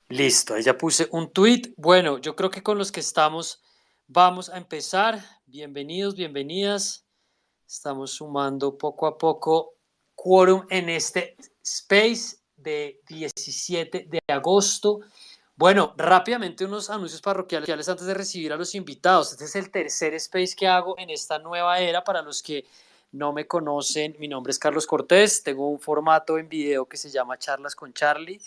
Listo, ahí ya puse un tweet. Bueno, yo creo que con los que estamos vamos a empezar. Bienvenidos, bienvenidas. Estamos sumando poco a poco quórum en este space de 17 de agosto. Bueno, rápidamente unos anuncios parroquiales antes de recibir a los invitados. Este es el tercer space que hago en esta nueva era. Para los que no me conocen, mi nombre es Carlos Cortés. Tengo un formato en video que se llama Charlas con Charlie,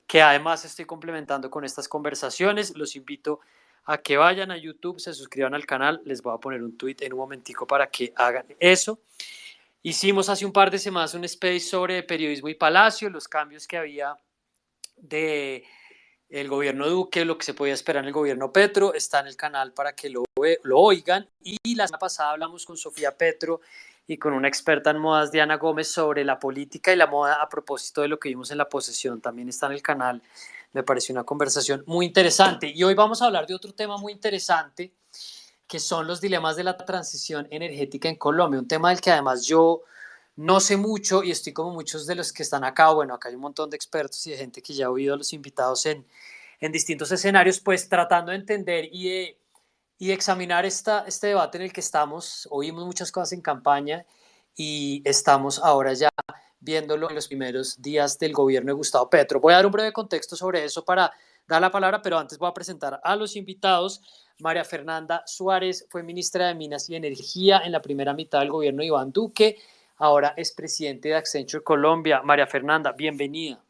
que además estoy complementando con estas conversaciones. Los invito a que vayan a YouTube, se suscriban al canal. Les voy a poner un tweet en un momentico para que hagan eso. Hicimos hace un par de semanas un space sobre periodismo y Palacio, los cambios que había de el gobierno Duque, lo que se podía esperar en el gobierno Petro. Está en el canal para que lo oigan. Y la semana pasada hablamos con Sofía Petro y con una experta en modas, Diana Gómez, sobre la política y la moda a propósito de lo que vimos en la posesión. También está en el canal. Me pareció una conversación muy interesante. Y hoy vamos a hablar de otro tema muy interesante, que son los dilemas de la transición energética en Colombia, un tema del que además yo no sé mucho y estoy como muchos de los que están acá. Bueno, acá hay un montón de expertos y de gente que ya ha oído a los invitados en distintos escenarios, pues tratando de entender y de examinar este debate en el que estamos. Oímos muchas cosas en campaña y estamos ahora ya viéndolo en los primeros días del gobierno de Gustavo Petro. Voy a dar un breve contexto sobre eso para dar la palabra, pero antes voy a presentar a los invitados. María Fernanda Suárez fue ministra de Minas y Energía en la primera mitad del gobierno de Iván Duque, ahora es presidente de Accenture Colombia. María Fernanda, bienvenida.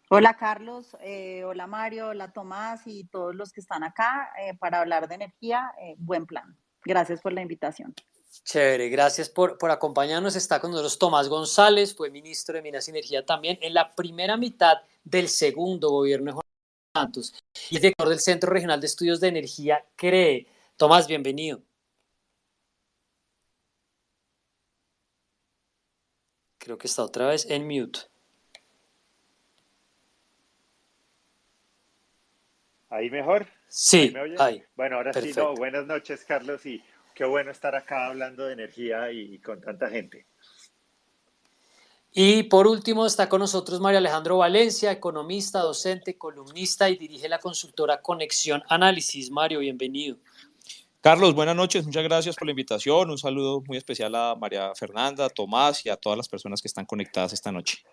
Hola Carlos, hola Mario, hola Tomás y todos los que están acá para hablar de energía. Buen plan. Gracias por la invitación. Chévere, gracias por acompañarnos. Está con nosotros Tomás González, fue ministro de Minas y Energía también en la primera mitad del segundo gobierno de Juan Santos y es director del Centro Regional de Estudios de Energía CREE. Tomás, bienvenido. Creo que está otra vez en mute. ¿Ahí mejor? ¿Ahí me Sí, oyen? ahí. Bueno, ahora sí, no. Perfecto. Buenas noches, Carlos, y qué bueno estar acá hablando de energía y con tanta gente. Y por último está con nosotros María Alejandro Valencia, economista, docente, columnista y dirige la consultora Conexión Análisis. Mario, bienvenido. Carlos, buenas noches, muchas gracias por la invitación. Un saludo muy especial a María Fernanda, a Tomás y a todas las personas que están conectadas esta noche.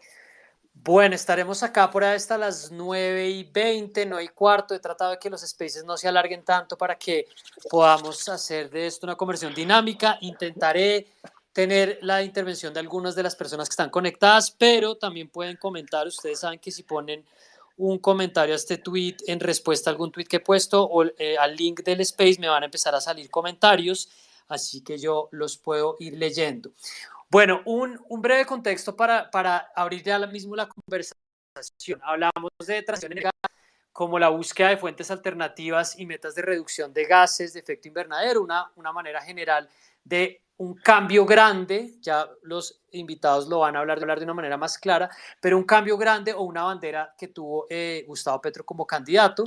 Bueno, estaremos acá por ahí hasta las 9:20, 9:15. He tratado de que los spaces no se alarguen tanto para que podamos hacer de esto una conversión dinámica. Intentaré tener la intervención de algunas de las personas que están conectadas, pero también pueden comentar. Ustedes saben que si ponen un comentario a este tweet en respuesta a algún tweet que he puesto o al link del space, me van a empezar a salir comentarios, así que yo los puedo ir leyendo. Bueno, un breve contexto para abrir ya mismo la conversación. Hablamos de transición energética como la búsqueda de fuentes alternativas y metas de reducción de gases de efecto invernadero, una manera general de un cambio grande. Ya los invitados lo van a hablar de una manera más clara, pero un cambio grande o una bandera que tuvo Gustavo Petro como candidato.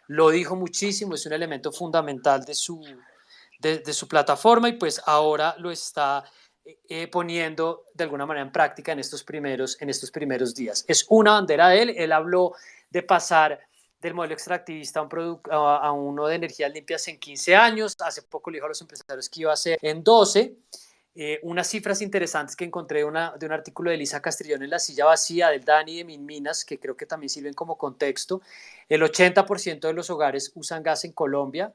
Lo dijo muchísimo, es un elemento fundamental de su plataforma y pues ahora lo está poniendo de alguna manera en práctica en estos primeros días. Es una bandera de él. Él habló de pasar del modelo extractivista a uno de energías limpias en 15 años. Hace poco le dijo a los empresarios que iba a ser en 12. Unas cifras interesantes que encontré de un artículo de Elisa Castrillón en La Silla Vacía, del Dani de Minminas, que creo que también sirven como contexto. El 80% de los hogares usan gas en Colombia.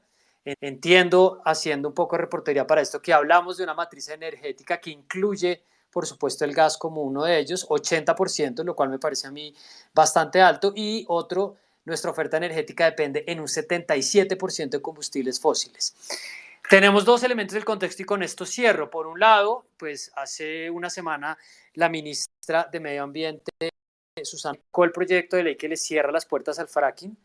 Entiendo, haciendo un poco de reportería para esto, que hablamos de una matriz energética que incluye, por supuesto, el gas como uno de ellos, 80%, lo cual me parece a mí bastante alto, y otro, nuestra oferta energética depende en un 77% de combustibles fósiles. Tenemos dos elementos del contexto y con esto cierro. Por un lado, pues hace una semana la ministra de Medio Ambiente, Susana, sacó el proyecto de ley que le cierra las puertas al fracking.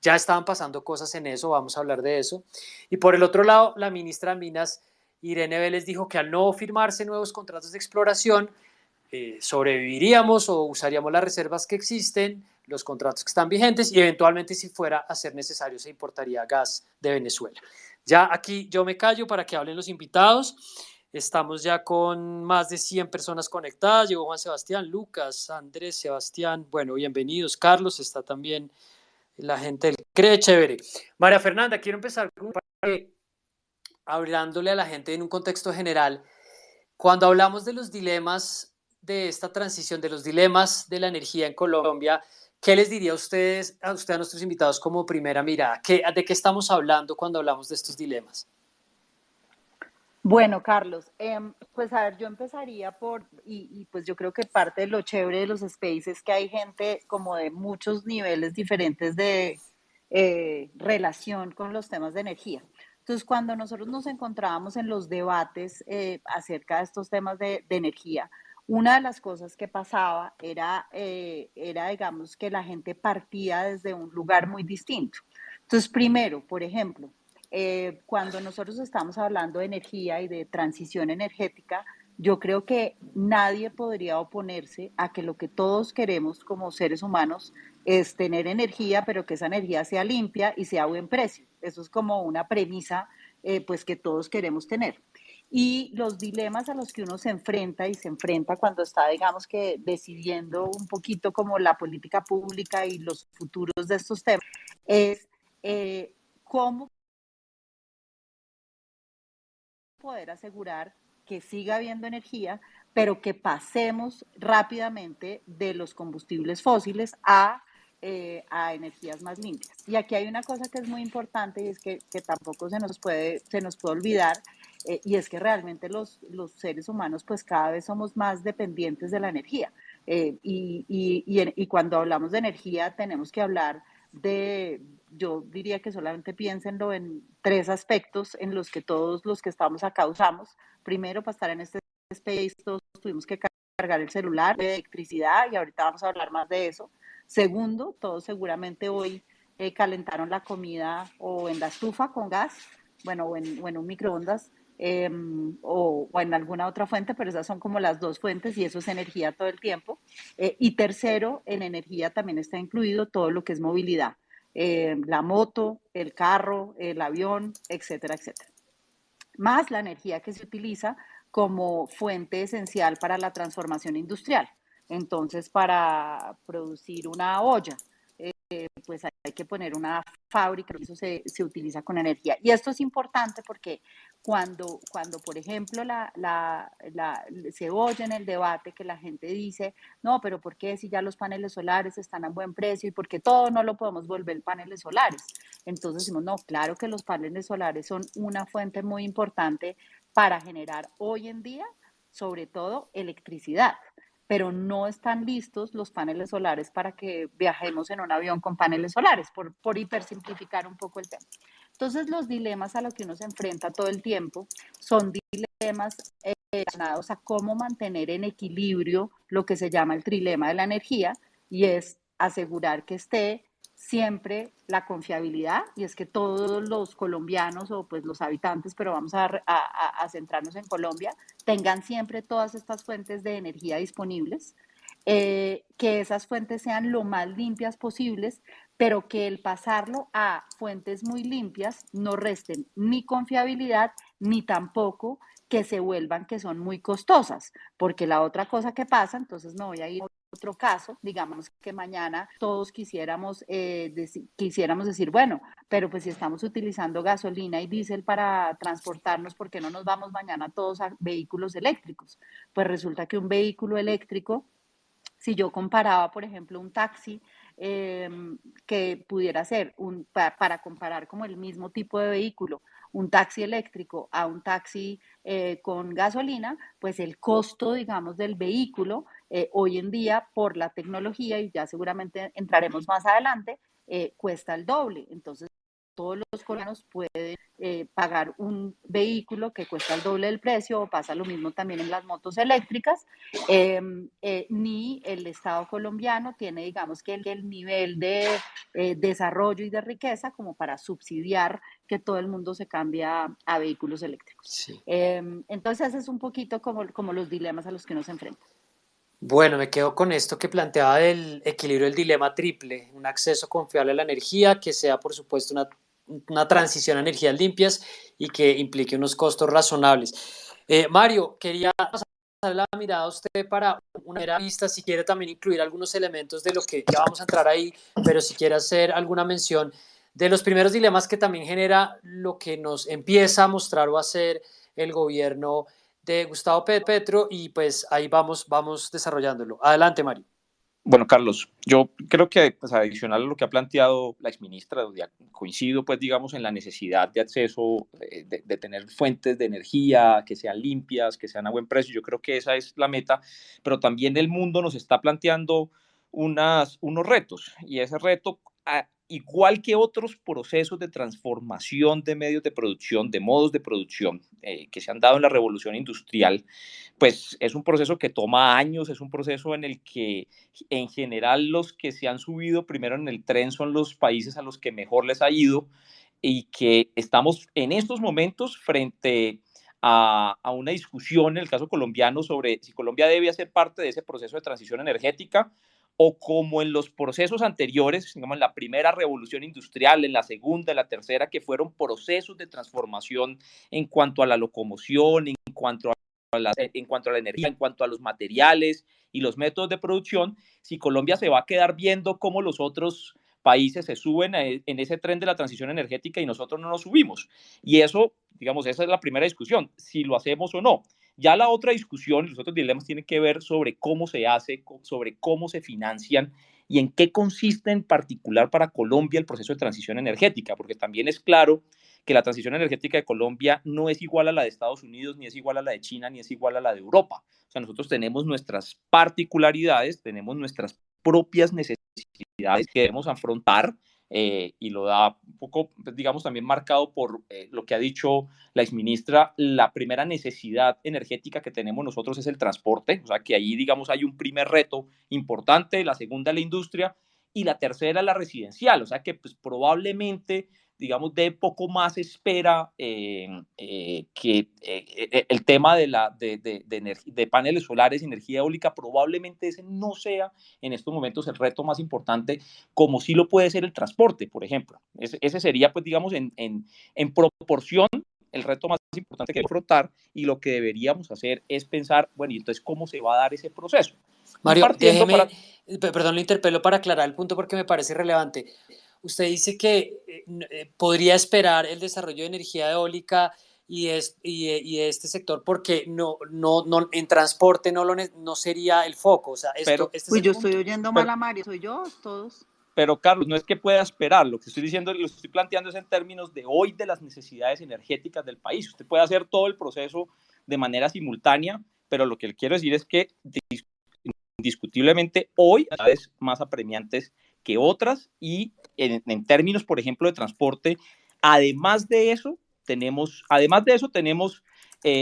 Ya estaban pasando cosas en eso, vamos a hablar de eso. Y por el otro lado, la ministra de Minas, Irene Vélez, dijo que al no firmarse nuevos contratos de exploración, sobreviviríamos o usaríamos las reservas que existen, los contratos que están vigentes y eventualmente, si fuera a ser necesario, se importaría gas de Venezuela. Ya aquí yo me callo para que hablen los invitados. Estamos ya con más de 100 personas conectadas. Llegó Juan Sebastián, Lucas, Andrés, Sebastián. Bueno, bienvenidos. Carlos, está también la gente del CRE, chévere. María Fernanda, quiero empezar hablándole a la gente en un contexto general. Cuando hablamos de los dilemas de esta transición, de los dilemas de la energía en Colombia, ¿qué les diría a ustedes, a nuestros invitados como primera mirada? ¿De qué estamos hablando cuando hablamos de estos dilemas? Bueno, Carlos, pues a ver, yo empezaría y pues yo creo que parte de lo chévere de los spaces es que hay gente como de muchos niveles diferentes de relación con los temas de energía. Entonces, cuando nosotros nos encontrábamos en los debates acerca de estos temas de energía, una de las cosas que pasaba era, digamos, que la gente partía desde un lugar muy distinto. Entonces, primero, por ejemplo, cuando nosotros estamos hablando de energía y de transición energética, yo creo que nadie podría oponerse a que lo que todos queremos como seres humanos es tener energía, pero que esa energía sea limpia y sea a buen precio. Eso es como una premisa pues que todos queremos tener. Y los dilemas a los que uno se enfrenta y se enfrenta cuando está, digamos que decidiendo un poquito como la política pública y los futuros de estos temas, es cómo poder asegurar que siga habiendo energía, pero que pasemos rápidamente de los combustibles fósiles a energías más limpias. Y aquí hay una cosa que es muy importante y es que tampoco se nos puede olvidar, y es que realmente los seres humanos pues cada vez somos más dependientes de la energía. Y cuando hablamos de energía tenemos que hablar yo diría que solamente piénsenlo en tres aspectos en los que todos los que estamos acá usamos. Primero, para estar en este space, todos tuvimos que cargar el celular, electricidad, y ahorita vamos a hablar más de eso. Segundo, todos seguramente hoy calentaron la comida o en la estufa con gas, bueno, o en un microondas. O en alguna otra fuente, pero esas son como las dos fuentes y eso es energía todo el tiempo. Y tercero, en energía también está incluido todo lo que es movilidad, la moto, el carro, el avión, etcétera, etcétera. Más la energía que se utiliza como fuente esencial para la transformación industrial. Entonces, para producir una olla, pues hay que poner una fábrica, y eso se utiliza con energía. Y esto es importante porque cuando por ejemplo, se oye en el debate que la gente dice, no, pero ¿por qué si ya los paneles solares están a buen precio y por qué todo no lo podemos volver paneles solares? Entonces decimos, no, claro que los paneles solares son una fuente muy importante para generar hoy en día, sobre todo, electricidad, pero no están listos los paneles solares para que viajemos en un avión con paneles solares, por hipersimplificar un poco el tema. Entonces, los dilemas a los que uno se enfrenta todo el tiempo son dilemas relacionados a cómo mantener en equilibrio lo que se llama el trilema de la energía, y es asegurar que esté siempre la confiabilidad, y es que todos los colombianos o pues los habitantes, pero vamos a centrarnos en Colombia, tengan siempre todas estas fuentes de energía disponibles, que esas fuentes sean lo más limpias posibles, pero que el pasarlo a fuentes muy limpias no resten ni confiabilidad ni tampoco que se vuelvan que son muy costosas, porque la otra cosa que pasa, entonces me voy a ir a otro caso, digamos que mañana todos quisiéramos decir, bueno, pero pues si estamos utilizando gasolina y diésel para transportarnos, ¿por qué no nos vamos mañana todos a vehículos eléctricos? Pues resulta que un vehículo eléctrico, si yo comparaba, por ejemplo, un taxi eh, que pudiera ser para comparar como el mismo tipo de vehículo, un taxi eléctrico a un taxi con gasolina, pues el costo, digamos, del vehículo hoy en día por la tecnología, y ya seguramente entraremos más adelante, cuesta el doble. Entonces, todos los colombianos pueden pagar un vehículo que cuesta el doble del precio, o pasa lo mismo también en las motos eléctricas, ni el Estado colombiano tiene, digamos, que el nivel de desarrollo y de riqueza como para subsidiar que todo el mundo se cambie a vehículos eléctricos. Sí. Entonces, ese es un poquito como los dilemas a los que nos enfrentamos. Bueno, me quedo con esto que planteaba del equilibrio del dilema triple, un acceso confiable a la energía, que sea por supuesto una transición a energías limpias y que implique unos costos razonables. Mario, quería pasar la mirada a usted para una primera vista, si quiere también incluir algunos elementos de lo que ya vamos a entrar ahí, pero si quiere hacer alguna mención de los primeros dilemas que también genera lo que nos empieza a mostrar o a hacer el gobierno de Gustavo Petro, y pues ahí vamos desarrollándolo. Adelante, Mario. Bueno, Carlos, yo creo que pues, adicional a lo que ha planteado la exministra, coincido pues digamos en la necesidad de acceso, de tener fuentes de energía que sean limpias, que sean a buen precio. Yo creo que esa es la meta, pero también el mundo nos está planteando unos retos, y ese reto, igual que otros procesos de transformación de medios de producción, de modos de producción que se han dado en la revolución industrial, pues es un proceso que toma años, es un proceso en el que en general los que se han subido primero en el tren son los países a los que mejor les ha ido, y que estamos en estos momentos frente a una discusión, en el caso colombiano, sobre si Colombia debe hacer parte de ese proceso de transición energética, o como en los procesos anteriores, digamos en la primera revolución industrial, en la segunda, en la tercera, que fueron procesos de transformación en cuanto a la locomoción, en cuanto a la energía, en cuanto a los materiales y los métodos de producción, si Colombia se va a quedar viendo cómo los otros países se suben en ese tren de la transición energética y nosotros no nos subimos. Y eso, digamos, esa es la primera discusión, si lo hacemos o no. Ya la otra discusión, los otros dilemas tienen que ver sobre cómo se hace, sobre cómo se financian y en qué consiste en particular para Colombia el proceso de transición energética, porque también es claro que la transición energética de Colombia no es igual a la de Estados Unidos, ni es igual a la de China, ni es igual a la de Europa. O sea, nosotros tenemos nuestras particularidades, tenemos nuestras propias necesidades que debemos afrontar, y lo da un poco, digamos, también marcado por lo que ha dicho la exministra. La primera necesidad energética que tenemos nosotros es el transporte, o sea, que ahí, digamos, hay un primer reto importante, la segunda la industria, y la tercera la residencial, o sea, que pues probablemente digamos, de poco más espera que el tema de paneles solares y energía eólica. Probablemente ese no sea en estos momentos el reto más importante, como sí lo puede ser el transporte, por ejemplo. Ese sería, pues, digamos, en proporción, el reto más importante que afrontar, y lo que deberíamos hacer es pensar, bueno, y entonces, ¿cómo se va a dar ese proceso? Y Mario, partiendo déjeme, para... perdón, lo interpelo para aclarar el punto porque me parece relevante. Usted dice que podría esperar el desarrollo de energía eólica y de este sector porque no, en transporte no sería el foco. O sea, Pero, este es Uy, el yo estoy punto. oyendo mal pero, a Mario, soy yo, todos. Pero Carlos, no es que pueda esperar, lo que estoy diciendo, lo estoy planteando es en términos de hoy, de las necesidades energéticas del país. Usted puede hacer todo el proceso de manera simultánea, pero lo que le quiero decir es que indiscutiblemente hoy hay necesidades más apremiantes que otras, y en términos, por ejemplo, de transporte, además de eso tenemos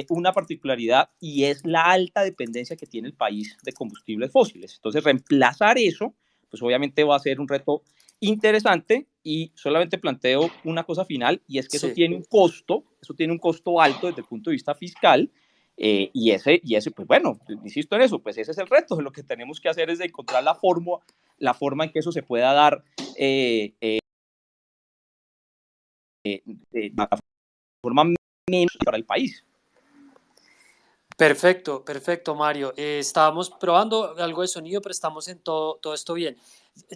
una particularidad, y es la alta dependencia que tiene el país de combustibles fósiles. Entonces, reemplazar eso pues obviamente va a ser un reto interesante, y solamente planteo una cosa final, y es que Sí. eso tiene un costo alto desde el punto de vista fiscal, y ese, pues bueno, insisto en eso, pues ese es el reto. Lo que tenemos que hacer es de encontrar la forma en que eso se pueda dar de la forma menos para el país. Perfecto, perfecto, Mario. Estábamos probando algo de sonido, pero estamos en todo esto bien.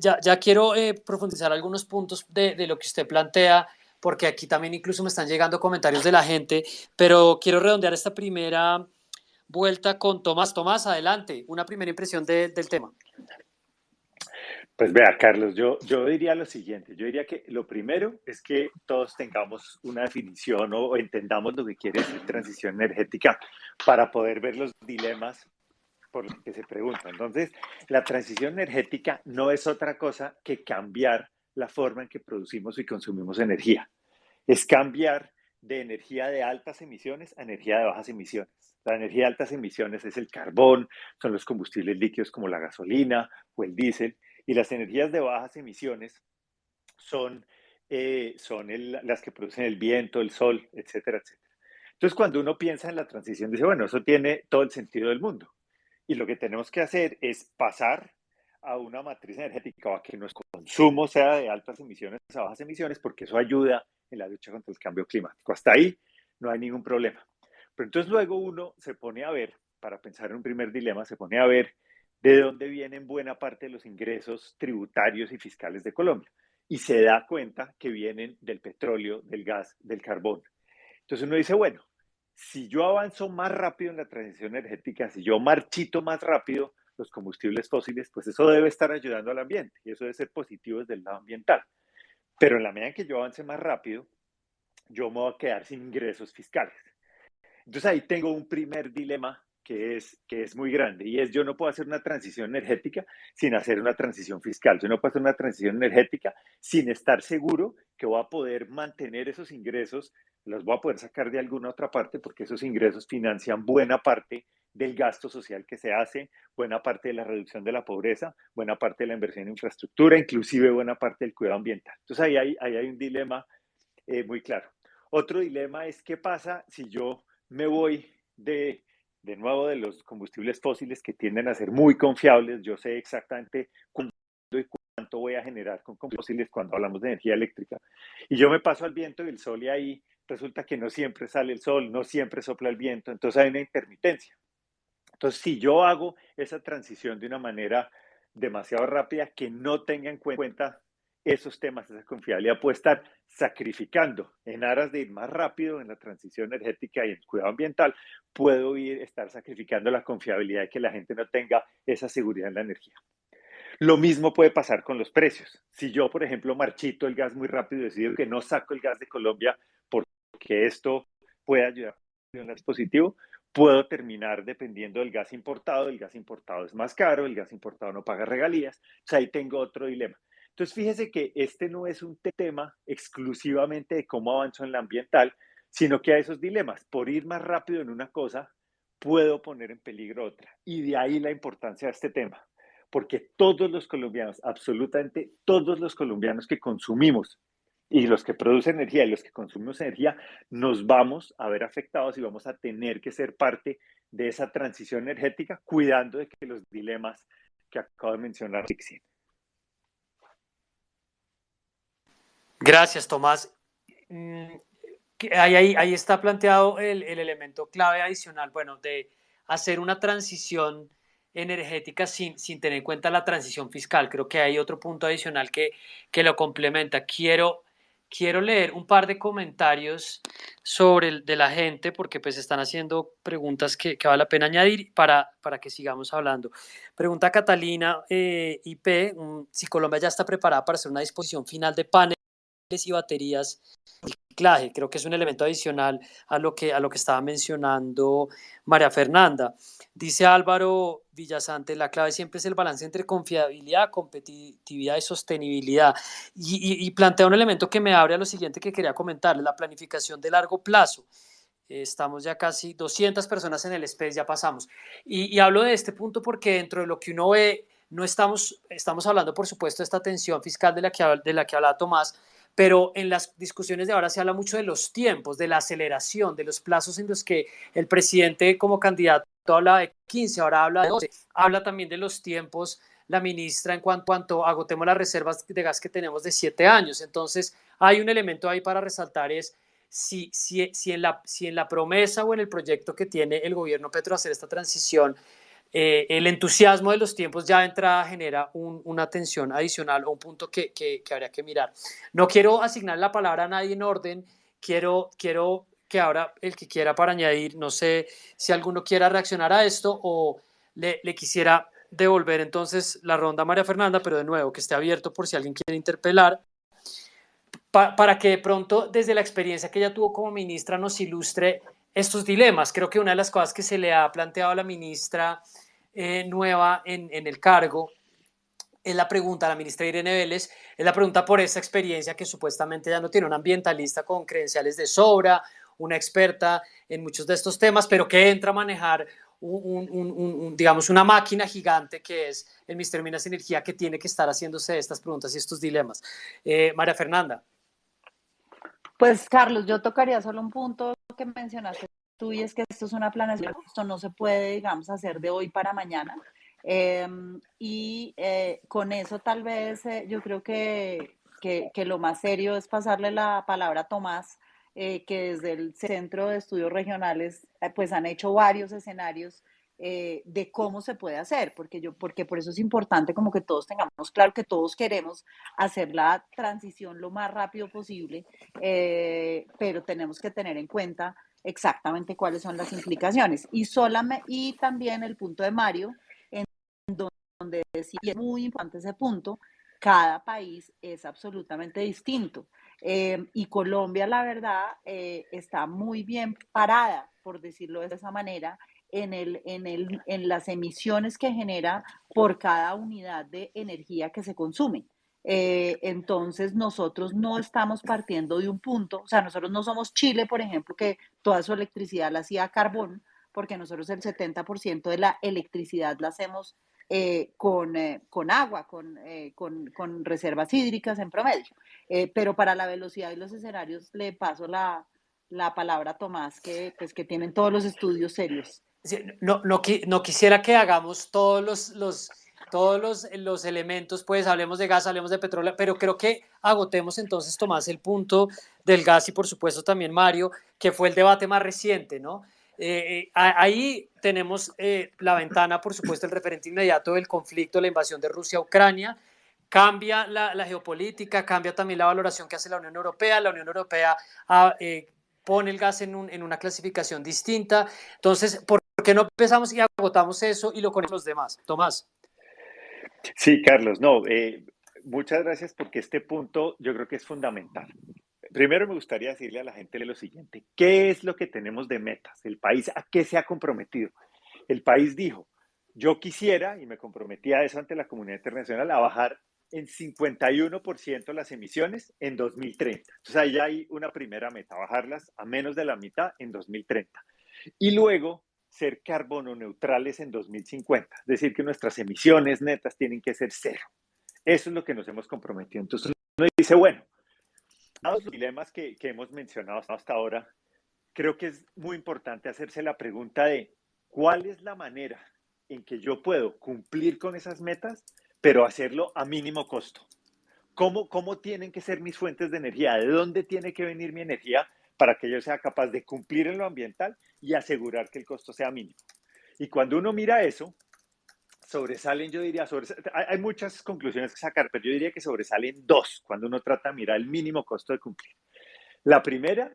Ya quiero profundizar algunos puntos de lo que usted plantea, porque aquí también incluso me están llegando comentarios de la gente, pero quiero redondear esta primera vuelta con Tomás. Tomás, adelante, una primera impresión del tema. Pues vea, Carlos, yo diría lo siguiente, yo diría que lo primero es que todos tengamos una definición o entendamos lo que quiere decir transición energética para poder ver los dilemas por los que se pregunta. Entonces, la transición energética no es otra cosa que cambiar la forma en que producimos y consumimos energía. Es cambiar de energía de altas emisiones a energía de bajas emisiones. La energía de altas emisiones es el carbón, son los combustibles líquidos como la gasolina o el diésel, y las energías de bajas emisiones son, las que producen el viento, el sol, etcétera, etcétera. Entonces, cuando uno piensa en la transición, dice, bueno, eso tiene todo el sentido del mundo. Y lo que tenemos que hacer es pasar a una matriz energética, o a que nuestro consumo sea de altas emisiones a bajas emisiones, porque eso ayuda en la lucha contra el cambio climático. Hasta ahí no hay ningún problema. Pero entonces luego uno se pone a ver, para pensar en un primer dilema, se pone a ver de dónde vienen buena parte de los ingresos tributarios y fiscales de Colombia. Y se da cuenta que vienen del petróleo, del gas, del carbón. Entonces uno dice, bueno, si yo avanzo más rápido en la transición energética, si yo marchito más rápido los combustibles fósiles, pues eso debe estar ayudando al ambiente y eso debe ser positivo desde el lado ambiental. Pero en la medida en que yo avance más rápido, yo me voy a quedar sin ingresos fiscales. Entonces ahí tengo un primer dilema que es muy grande y es yo no puedo hacer una transición energética sin hacer una transición fiscal. Yo no puedo hacer una transición energética sin estar seguro que voy a poder mantener esos ingresos, los voy a poder sacar de alguna otra parte porque esos ingresos financian buena parte del gasto social que se hace, buena parte de la reducción de la pobreza, buena parte de la inversión en infraestructura, inclusive buena parte del cuidado ambiental. Entonces ahí hay un dilema muy claro. Otro dilema es qué pasa si yo me voy de nuevo de los combustibles fósiles que tienden a ser muy confiables. Yo sé exactamente cuándo y cuánto voy a generar con combustibles fósiles cuando hablamos de energía eléctrica. Y yo me paso al viento y el sol y ahí resulta que no siempre sale el sol, no siempre sopla el viento, entonces hay una intermitencia. Entonces, si yo hago esa transición de una manera demasiado rápida que no tenga en cuenta esos temas, esa confiabilidad, puede estar sacrificando en aras de ir más rápido en la transición energética y en el cuidado ambiental, puedo estar sacrificando la confiabilidad de que la gente no tenga esa seguridad en la energía. Lo mismo puede pasar con los precios. Si yo, por ejemplo, marchito el gas muy rápido y decido que no saco el gas de Colombia porque esto puede ayudar a un dispositivo, puedo terminar dependiendo del gas importado. El gas importado es más caro, el gas importado no paga regalías. O sea, ahí tengo otro dilema. Entonces, fíjese que este no es un tema exclusivamente de cómo avanzo en la ambiental, sino que hay esos dilemas. Por ir más rápido en una cosa, puedo poner en peligro otra. Y de ahí la importancia de este tema porque todos los colombianos, absolutamente todos los colombianos que consumimos y los que producen energía y los que consumimos energía, nos vamos a ver afectados y vamos a tener que ser parte de esa transición energética, cuidando de que los dilemas que acabo de mencionar existen. Gracias, Tomás. Ahí está planteado el elemento clave adicional, bueno, de hacer una transición energética sin tener en cuenta la transición fiscal. Creo que hay otro punto adicional que lo complementa. Quiero leer un par de comentarios de la gente porque pues están haciendo preguntas que vale la pena añadir para que sigamos hablando. Pregunta Catalina IP, si Colombia ya está preparada para hacer una disposición final de paneles y baterías reciclaje. Creo que es un elemento adicional a lo que estaba mencionando María Fernanda. Dice Álvaro Villasante, la clave siempre es el balance entre confiabilidad, competitividad y sostenibilidad. Y plantea un elemento que me abre a lo siguiente que quería comentar, la planificación de largo plazo. Estamos ya casi 200 personas en el space, ya pasamos. Y hablo de este punto porque dentro de lo que uno ve, no estamos hablando, por supuesto, de esta tensión fiscal de la que hablaba Tomás, pero en las discusiones de ahora se habla mucho de los tiempos, de la aceleración, de los plazos en los que el presidente como candidato habla de 15, ahora habla de 12, habla también de los tiempos la ministra en cuanto agotemos las reservas de gas que tenemos de 7 años. Entonces, hay un elemento ahí para resaltar es si en la promesa o en el proyecto que tiene el gobierno Petro hacer esta transición, el entusiasmo de los tiempos ya de entrada genera una tensión adicional o un punto que habría que mirar. No quiero asignar la palabra a nadie en orden, quiero que ahora el que quiera para añadir, no sé si alguno quiera reaccionar a esto o le quisiera devolver entonces la ronda a María Fernanda, pero de nuevo que esté abierto por si alguien quiere interpelar, para que de pronto desde la experiencia que ella tuvo como ministra nos ilustre estos dilemas. Creo que una de las cosas que se le ha planteado a la ministra nueva en el cargo es la pregunta a la ministra Irene Vélez, es la pregunta por esa experiencia que supuestamente ya no tiene, una ambientalista con credenciales de sobra, una experta en muchos de estos temas, pero que entra a manejar digamos, una máquina gigante que es el Ministerio de Minas y Energía, que tiene que estar haciéndose estas preguntas y estos dilemas. María Fernanda. Pues Carlos, yo tocaría solo un punto que mencionaste tú y es que esto es una planeación, esto no se puede, digamos, hacer de hoy para mañana. Con eso tal vez yo creo que lo más serio es pasarle la palabra a Tomás que desde el Centro de Estudios Regionales pues han hecho varios escenarios de cómo se puede hacer, porque por eso es importante como que todos tengamos claro que todos queremos hacer la transición lo más rápido posible, pero tenemos que tener en cuenta exactamente cuáles son las implicaciones. Y también el punto de Mario, en donde decía, y es muy importante ese punto, cada país es absolutamente distinto. Y Colombia, la verdad, está muy bien parada, por decirlo de esa manera, en las emisiones que genera por cada unidad de energía que se consume. Entonces nosotros no estamos partiendo de un punto, o sea, nosotros no somos Chile, por ejemplo, que toda su electricidad la hacía a carbón, porque nosotros el 70% de la electricidad la hacemos con agua, con reservas hídricas en promedio. Pero para la velocidad y los escenarios le paso la palabra a Tomás, pues, que tienen todos los estudios serios. Sí, no quisiera que hagamos todos los elementos, pues hablemos de gas, hablemos de petróleo, pero creo que agotemos entonces, Tomás, el punto del gas y por supuesto también Mario, que fue el debate más reciente, ¿no? Ahí tenemos la ventana, por supuesto, el referente inmediato del conflicto, la invasión de Rusia a Ucrania. Cambia la geopolítica, cambia también la valoración que hace la Unión Europea. La Unión Europea pone el gas en una clasificación distinta. Entonces, ¿por qué no empezamos y agotamos eso y lo conectamos los demás? Tomás. Sí, Carlos, no, muchas gracias porque este punto yo creo que es fundamental. Primero me gustaría decirle a la gente lo siguiente, ¿qué es lo que tenemos de metas? ¿El país a qué se ha comprometido? El país dijo, yo quisiera, y me comprometí a eso ante la comunidad internacional, a bajar en 51% las emisiones en 2030. Entonces ahí ya hay una primera meta, bajarlas a menos de la mitad en 2030. Y luego ser carbono neutrales en 2050, es decir, que nuestras emisiones netas tienen que ser cero. Eso es lo que nos hemos comprometido. Entonces uno dice, bueno, dados los dilemas que hemos mencionado hasta ahora, creo que es muy importante hacerse la pregunta de cuál es la manera en que yo puedo cumplir con esas metas, pero hacerlo a mínimo costo. ¿Cómo tienen que ser mis fuentes de energía? ¿De dónde tiene que venir mi energía para que yo sea capaz de cumplir en lo ambiental y asegurar que el costo sea mínimo? Y cuando uno mira eso, sobresalen, yo diría, hay muchas conclusiones que sacar, pero yo diría que sobresalen dos cuando uno trata de mirar el mínimo costo de cumplir. La primera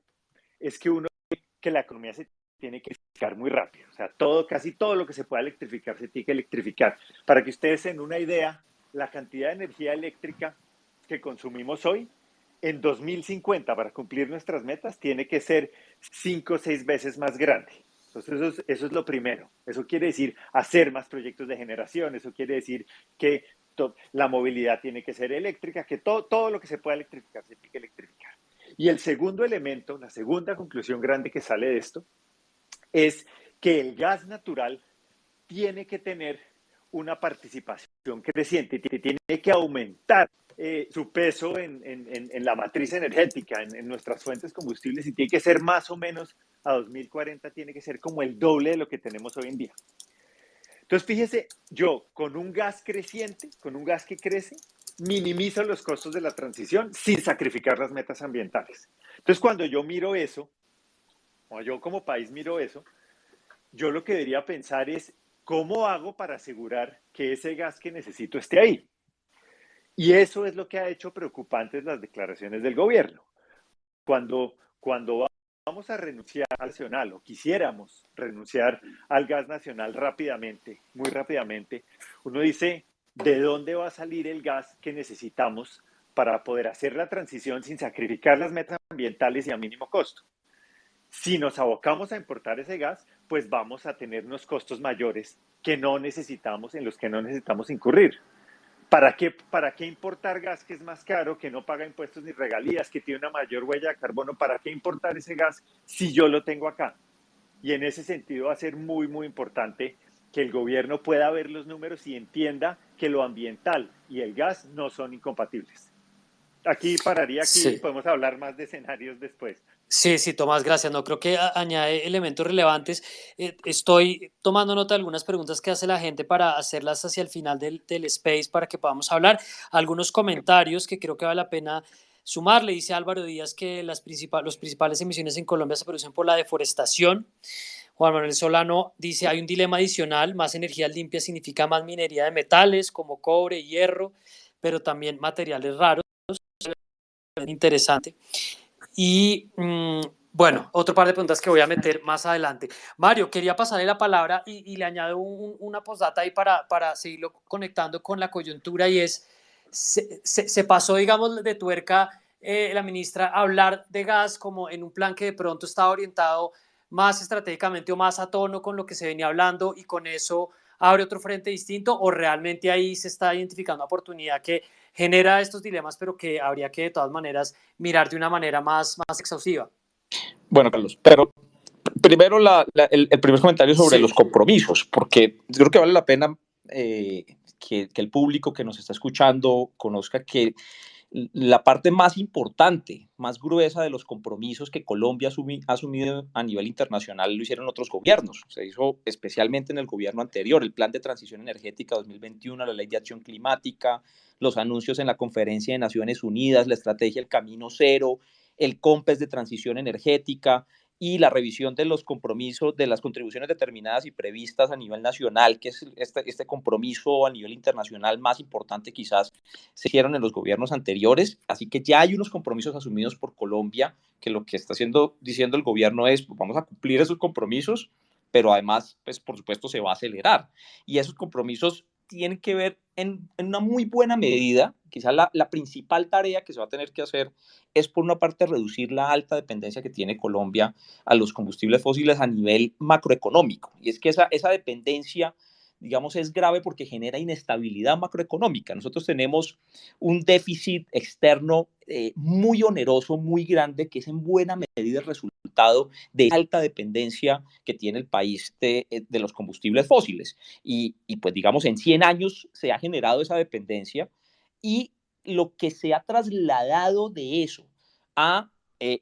es que la economía se tiene que electrificar muy rápido. O sea, casi todo lo que se pueda electrificar se tiene que electrificar. Para que ustedes den una idea, la cantidad de energía eléctrica que consumimos hoy, en 2050, para cumplir nuestras metas, tiene que ser 5 o 6 veces más grande. Entonces, eso es lo primero. Eso quiere decir hacer más proyectos de generación. Eso quiere decir que la movilidad tiene que ser eléctrica, que todo lo que se pueda electrificar se tiene que electrificar. Y el segundo elemento, la segunda conclusión grande que sale de esto, es que el gas natural tiene que tener una participación creciente, tiene que aumentar su peso en la matriz energética, en nuestras fuentes combustibles, y tiene que ser más o menos a 2040, tiene que ser como el doble de lo que tenemos hoy en día. Entonces, fíjese, yo con un gas creciente, con un gas que crece, minimizo los costos de la transición sin sacrificar las metas ambientales. Entonces, cuando yo miro eso, o yo como país miro eso, yo lo que debería pensar es cómo hago para asegurar que ese gas que necesito esté ahí. Y eso es lo que ha hecho preocupantes las declaraciones del gobierno. Cuando vamos a renunciar al nacional o quisiéramos renunciar al gas nacional rápidamente, muy rápidamente, uno dice, ¿de dónde va a salir el gas que necesitamos para poder hacer la transición sin sacrificar las metas ambientales y a mínimo costo? Si nos abocamos a importar ese gas, pues vamos a tener unos costos mayores que no necesitamos, en los que no necesitamos incurrir. ¿Para qué importar gas que es más caro, que no paga impuestos ni regalías, que tiene una mayor huella de carbono? ¿Para qué importar ese gas si yo lo tengo acá? Y en ese sentido va a ser muy, muy importante que el gobierno pueda ver los números y entienda que lo ambiental y el gas no son incompatibles. Aquí pararía, aquí Sí. podemos hablar más de escenarios después. Sí, Tomás, gracias. No creo que añade elementos relevantes. Estoy tomando nota de algunas preguntas que hace la gente para hacerlas hacia el final del space para que podamos hablar. Algunos comentarios que creo que vale la pena sumarle. Dice Álvaro Díaz que los principales emisiones en Colombia se producen por la deforestación. Juan Manuel Solano dice, hay un dilema adicional, más energía limpia significa más minería de metales como cobre, hierro, pero también materiales raros. Interesante. Y bueno, otro par de preguntas que voy a meter más adelante. Mario, quería pasarle la palabra y le añado una postdata ahí para seguirlo conectando con la coyuntura, y es, se pasó, digamos, de tuerca la ministra a hablar de gas como en un plan que de pronto estaba orientado más estratégicamente o más a tono con lo que se venía hablando, y con eso abre otro frente distinto, o realmente ahí se está identificando una oportunidad que genera estos dilemas, pero que habría que de todas maneras mirar de una manera más exhaustiva. Bueno, Carlos, pero primero el primer comentario sobre los compromisos, porque creo que vale la pena que el público que nos está escuchando conozca que la parte más importante, más gruesa de los compromisos que Colombia ha asumido a nivel internacional lo hicieron otros gobiernos. Se hizo especialmente en el gobierno anterior, el Plan de Transición Energética 2021, la Ley de Acción Climática, los anuncios en la Conferencia de Naciones Unidas, la estrategia El Camino Cero, el COMPES de Transición Energética y la revisión de los compromisos, de las contribuciones determinadas y previstas a nivel nacional, que es este compromiso a nivel internacional más importante quizás se hicieron en los gobiernos anteriores. Así que ya hay unos compromisos asumidos por Colombia, que lo que está diciendo el gobierno es, pues vamos a cumplir esos compromisos, pero además, pues por supuesto, se va a acelerar. Y esos compromisos tienen que ver en una muy buena medida, quizás la principal tarea que se va a tener que hacer es, por una parte, reducir la alta dependencia que tiene Colombia a los combustibles fósiles a nivel macroeconómico. Y es que esa dependencia, digamos, es grave porque genera inestabilidad macroeconómica. Nosotros tenemos un déficit externo muy oneroso, muy grande, que es en buena medida el resultado de alta dependencia que tiene el país de los combustibles fósiles. Y pues digamos, en 100 años se ha generado esa dependencia, y lo que se ha trasladado de eso a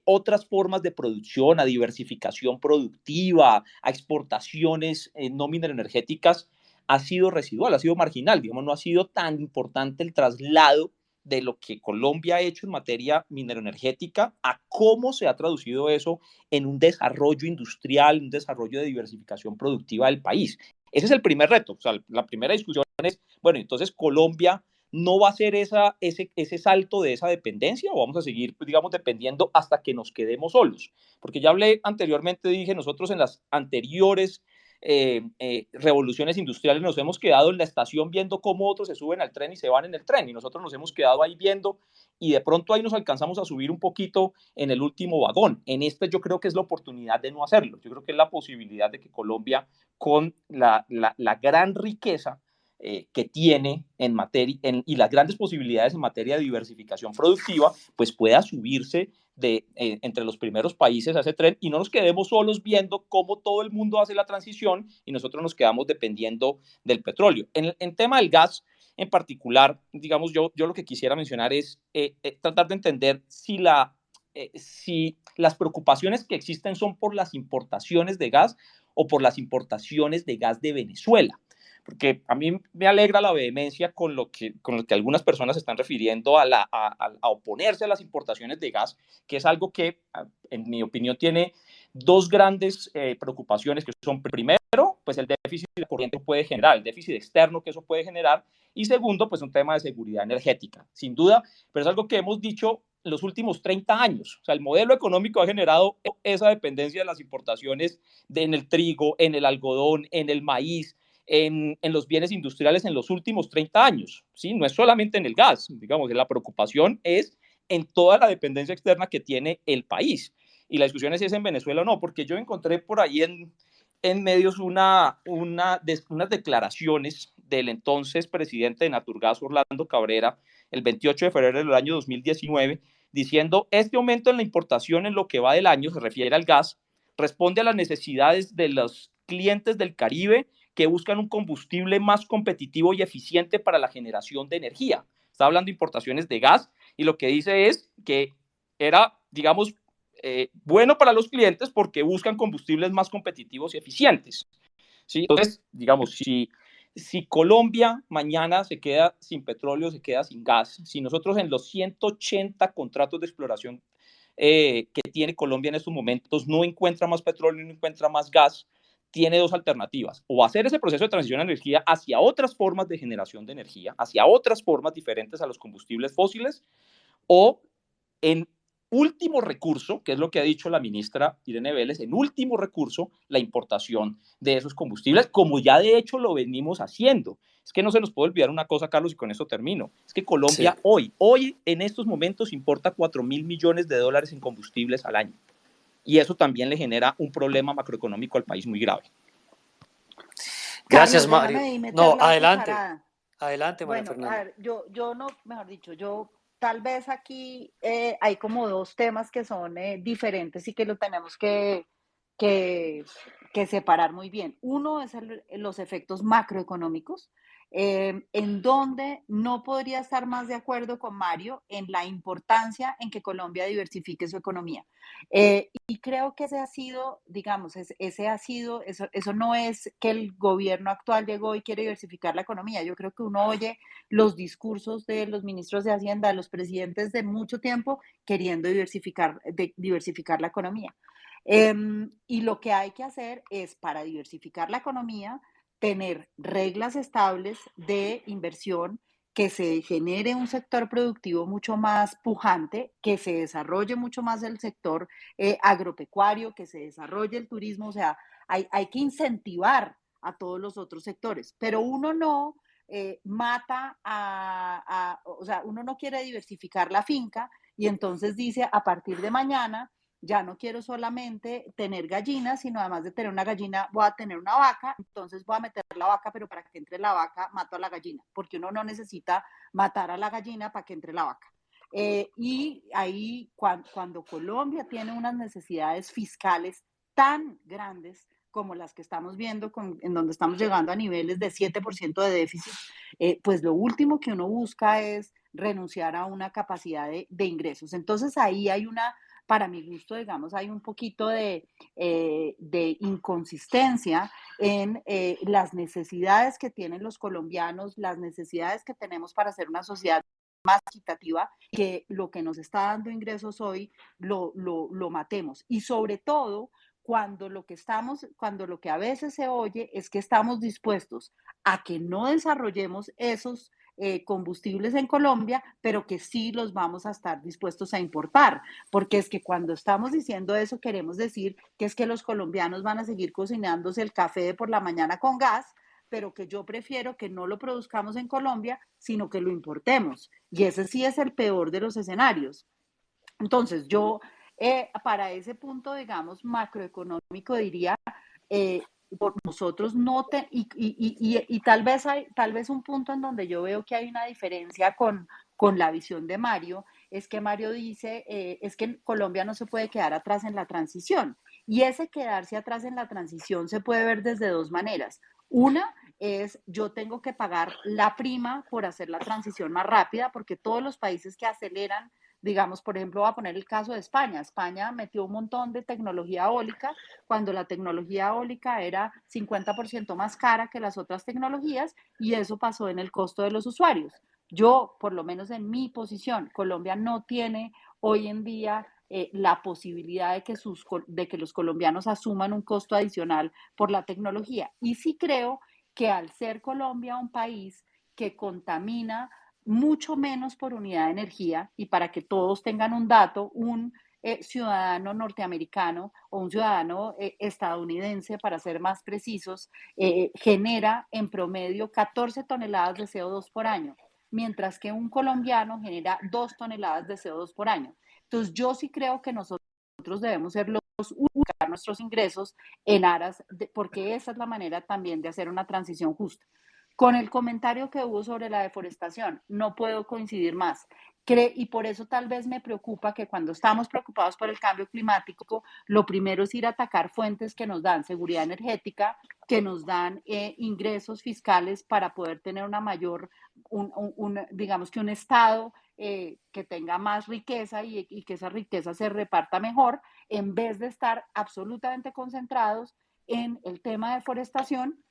otras formas de producción, a diversificación productiva, a exportaciones no mineroenergéticas, ha sido residual, ha sido marginal, digamos, no ha sido tan importante el traslado de lo que Colombia ha hecho en materia mineroenergética a cómo se ha traducido eso en un desarrollo industrial, un desarrollo de diversificación productiva del país. Ese es el primer reto. O sea, la primera discusión es, bueno, entonces Colombia no va a hacer ese salto de esa dependencia, o vamos a seguir, pues, digamos, dependiendo hasta que nos quedemos solos. Porque ya hablé anteriormente, dije, nosotros en las anteriores revoluciones industriales nos hemos quedado en la estación viendo cómo otros se suben al tren y se van en el tren, y nosotros nos hemos quedado ahí viendo, y de pronto ahí nos alcanzamos a subir un poquito en el último vagón. En este yo creo que es la oportunidad de no hacerlo. Yo creo que es la posibilidad de que Colombia, con la gran riqueza que tiene en materia y las grandes posibilidades en materia de diversificación productiva, pues pueda subirse entre los primeros países a ese tren, y no nos quedemos solos viendo cómo todo el mundo hace la transición y nosotros nos quedamos dependiendo del petróleo. En tema del gas en particular, digamos, yo lo que quisiera mencionar es tratar de entender si las preocupaciones que existen son por las importaciones de gas o por las importaciones de gas de Venezuela. Porque a mí me alegra la vehemencia con lo que algunas personas se están refiriendo a oponerse a las importaciones de gas, que es algo que, en mi opinión, tiene dos grandes preocupaciones, que son, primero, pues el déficit de corriente que puede generar, el déficit externo que eso puede generar, y segundo, pues un tema de seguridad energética, sin duda, pero es algo que hemos dicho en los últimos 30 años. O sea, el modelo económico ha generado esa dependencia de las importaciones en el trigo, en el algodón, en el maíz, en los bienes industriales en los últimos 30 años. ¿Sí? No es solamente en el gas, digamos, la preocupación es en toda la dependencia externa que tiene el país. Y la discusión es si es en Venezuela o no, porque yo encontré por ahí en medios unas declaraciones del entonces presidente de Naturgas, Orlando Cabrera, el 28 de febrero del año 2019, diciendo: este aumento en la importación en lo que va del año, se refiere al gas, responde a las necesidades de los clientes del Caribe que buscan un combustible más competitivo y eficiente para la generación de energía. Está hablando de importaciones de gas, y lo que dice es que era, digamos, bueno para los clientes porque buscan combustibles más competitivos y eficientes. ¿Sí? Entonces, digamos, si Si Colombia mañana se queda sin petróleo, se queda sin gas, si nosotros en los 180 contratos de exploración que tiene Colombia en estos momentos no encuentra más petróleo, no encuentra más gas, tiene dos alternativas: o hacer ese proceso de transición de energía hacia otras formas de generación de energía, hacia otras formas diferentes a los combustibles fósiles, o en último recurso, que es lo que ha dicho la ministra Irene Vélez, en último recurso, la importación de esos combustibles, como ya de hecho lo venimos haciendo. Es que no se nos puede olvidar una cosa, Carlos, y con eso termino. Es que Sí. Colombia hoy, en estos momentos, importa 4.000 millones de dólares en combustibles al año. Y eso también le genera un problema macroeconómico al país muy grave. Gracias, Carlos, déjame Mario. ahí meter No, la adelante. cucharada. Adelante, María Bueno, a Fernanda. ver, yo no, mejor dicho, yo tal vez aquí hay como dos temas que son diferentes y que lo tenemos que, que separar muy bien. Uno es los efectos macroeconómicos, en donde no podría estar más de acuerdo con Mario en la importancia en que Colombia diversifique su economía. Y creo que ese ha sido, digamos, eso no es que el gobierno actual llegó y quiere diversificar la economía. Yo creo que uno oye los discursos de los ministros de Hacienda, de los presidentes de mucho tiempo queriendo diversificar la economía. Y lo que hay que hacer es, para diversificar la economía, tener reglas estables de inversión, que se genere un sector productivo mucho más pujante, que se desarrolle mucho más el sector agropecuario, que se desarrolle el turismo. O sea, hay que incentivar a todos los otros sectores, pero uno no mata o sea, uno no quiere diversificar la finca y entonces dice, a partir de mañana ya no quiero solamente tener gallinas, sino además de tener una gallina, voy a tener una vaca, entonces voy a meter la vaca, pero para que entre la vaca, mato a la gallina, porque uno no necesita matar a la gallina para que entre la vaca. Y ahí, cuando Colombia tiene unas necesidades fiscales tan grandes como las que estamos viendo, en donde estamos llegando a niveles de 7% de déficit, pues lo último que uno busca es renunciar a una capacidad de ingresos. Entonces ahí hay para mi gusto, digamos, hay un poquito de inconsistencia en las necesidades que tienen los colombianos, las necesidades que tenemos para hacer una sociedad más equitativa, que lo que nos está dando ingresos hoy lo matemos. Y sobre todo, cuando lo que a veces se oye es que estamos dispuestos a que no desarrollemos esos combustibles en Colombia, pero que sí los vamos a estar dispuestos a importar, porque es que cuando estamos diciendo eso queremos decir que es que los colombianos van a seguir cocinándose el café de por la mañana con gas, pero que yo prefiero que no lo produzcamos en Colombia, sino que lo importemos. Y ese sí es el peor de los escenarios. Entonces, yo para ese punto, digamos, macroeconómico diría, por nosotros no te, y tal vez un punto en donde yo veo que hay una diferencia con la visión de Mario, es que Mario dice, es que Colombia no se puede quedar atrás en la transición. Y ese quedarse atrás en la transición se puede ver desde dos maneras. Una es, yo tengo que pagar la prima por hacer la transición más rápida, porque todos los países que aceleran, digamos, por ejemplo, voy a poner el caso de España. España metió un montón de tecnología eólica cuando la tecnología eólica era 50% más cara que las otras tecnologías, y eso pasó en el costo de los usuarios. Yo, por lo menos en mi posición, Colombia no tiene hoy en día la posibilidad de que los colombianos asuman un costo adicional por la tecnología. Y sí creo que, al ser Colombia un país que contamina mucho menos por unidad de energía, y para que todos tengan un dato, un ciudadano norteamericano o un ciudadano estadounidense, para ser más precisos, genera en promedio 14 toneladas de CO2 por año, mientras que un colombiano genera 2 toneladas de CO2 por año. Entonces, yo sí creo que nosotros debemos ser los buscar nuestros ingresos en aras porque esa es la manera también de hacer una transición justa. Con el comentario que hubo sobre la deforestación, no puedo coincidir más. Y por eso tal vez me preocupa que, cuando estamos preocupados por el cambio climático, lo primero es ir a atacar fuentes que nos dan seguridad energética, que nos dan ingresos fiscales para poder tener una mayor, digamos que un Estado que tenga más riqueza, y que esa riqueza se reparta mejor, en vez de estar absolutamente concentrados en el tema de deforestación,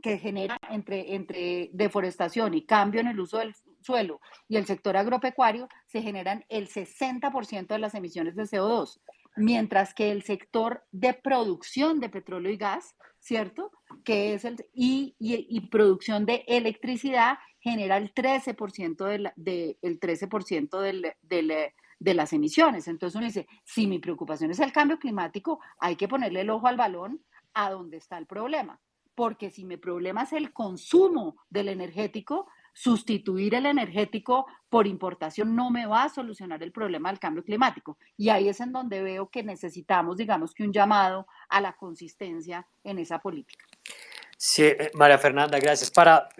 que genera entre deforestación y cambio en el uso del suelo y el sector agropecuario, se generan el 60% de las emisiones de CO2, mientras que el sector de producción de petróleo y gas, ¿cierto? Que es y producción de electricidad genera el 13% el 13% de las emisiones. Entonces uno dice, si mi preocupación es el cambio climático, hay que ponerle el ojo al balón a donde está el problema. Porque si mi problema es el consumo del energético, sustituir el energético por importación no me va a solucionar el problema del cambio climático. Y ahí es en donde veo que necesitamos, digamos, que un llamado a la consistencia en esa política. Sí, María Fernanda, gracias.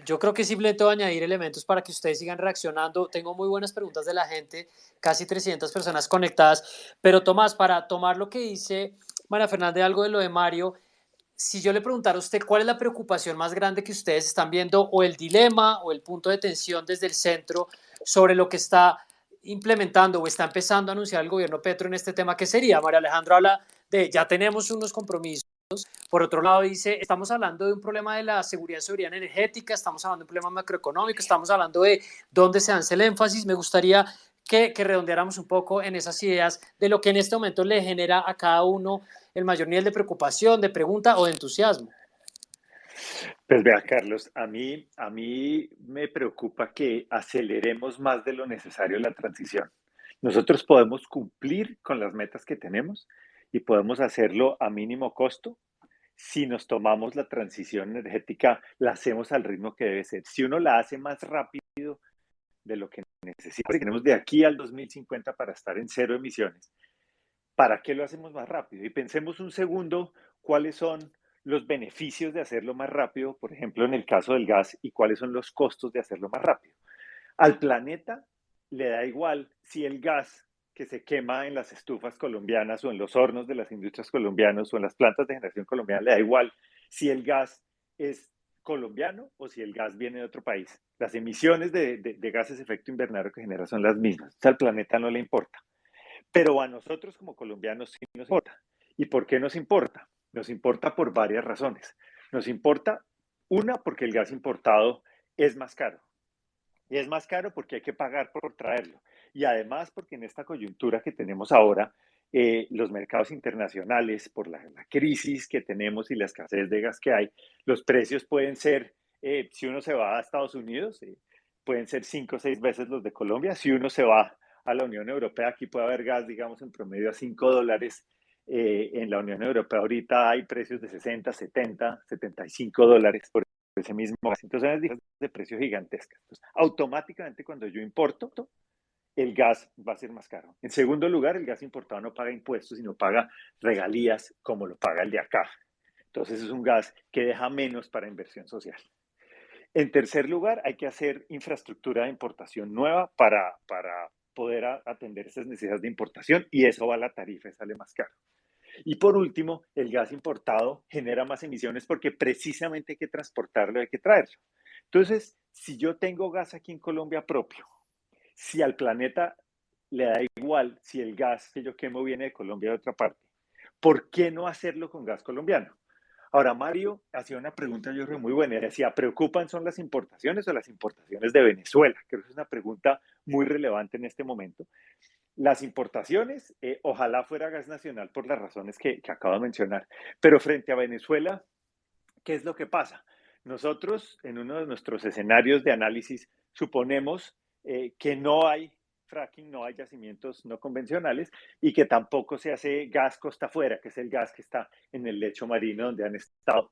Yo creo que simplemente voy a añadir elementos para que ustedes sigan reaccionando. Tengo muy buenas preguntas de la gente, casi 300 personas conectadas, pero Tomás, para tomar lo que dice María Fernanda y algo de lo de Mario, si yo le preguntara a usted cuál es la preocupación más grande que ustedes están viendo o el dilema o el punto de tensión desde el centro sobre lo que está implementando o está empezando a anunciar el gobierno Petro en este tema, ¿qué sería? María Alejandra habla de ya tenemos unos compromisos. Por otro lado, dice, estamos hablando de un problema de la seguridad energética, estamos hablando de un problema macroeconómico, estamos hablando de dónde se hace el énfasis. Me gustaría que redondeáramos un poco en esas ideas de lo que en este momento le genera a cada uno el mayor nivel de preocupación, de pregunta o de entusiasmo. Pues vea, Carlos, a mí me preocupa que aceleremos más de lo necesario la transición. Nosotros podemos cumplir con las metas que tenemos y podemos hacerlo a mínimo costo si nos tomamos la transición energética, la hacemos al ritmo que debe ser. Si uno la hace más rápido de lo que necesita, tenemos de aquí al 2050 para estar en cero emisiones, ¿para qué lo hacemos más rápido? Y pensemos un segundo cuáles son los beneficios de hacerlo más rápido, por ejemplo, en el caso del gas, y cuáles son los costos de hacerlo más rápido. Al planeta le da igual si el gas que se quema en las estufas colombianas o en los hornos de las industrias colombianas o en las plantas de generación colombiana, le da igual si el gas es colombiano o si el gas viene de otro país. Las emisiones de gases de efecto invernadero que genera son las mismas. O sea, al planeta no le importa. Pero a nosotros como colombianos sí nos importa. ¿Y por qué nos importa? Nos importa por varias razones. Nos importa, una, porque el gas importado es más caro. Y es más caro porque hay que pagar por traerlo. Y además porque en esta coyuntura que tenemos ahora, los mercados internacionales, por la crisis que tenemos y la escasez de gas que hay, los precios pueden ser, si uno se va a Estados Unidos, pueden ser 5 o 6 veces los de Colombia. Si uno se va a la Unión Europea, aquí puede haber gas, digamos, en promedio a $5. En la Unión Europea ahorita hay precios de 60, 70, $75 por ese mismo gas. Entonces, hay diferencias de precios gigantescas. Entonces, automáticamente, cuando yo importo, el gas va a ser más caro. En segundo lugar, el gas importado no paga impuestos, sino paga regalías como lo paga el de acá. Entonces, es un gas que deja menos para inversión social. En tercer lugar, hay que hacer infraestructura de importación nueva para poder atender esas necesidades de importación y eso va a la tarifa y sale más caro. Y por último, el gas importado genera más emisiones porque precisamente hay que transportarlo, hay que traerlo. Entonces, si yo tengo gas aquí en Colombia propio, si al planeta le da igual si el gas que yo quemo viene de Colombia o de otra parte, ¿por qué no hacerlo con gas colombiano? Ahora, Mario hacía una pregunta, yo creo, muy buena. Decía, ¿preocupan son las importaciones o las importaciones de Venezuela? Creo que es una pregunta muy relevante en este momento. Las importaciones, ojalá fuera gas nacional por las razones que acabo de mencionar. Pero frente a Venezuela, ¿qué es lo que pasa? Nosotros, en uno de nuestros escenarios de análisis, suponemos que no hay fracking, no hay yacimientos no convencionales y que tampoco se hace gas costa afuera, que es el gas que está en el lecho marino donde han estado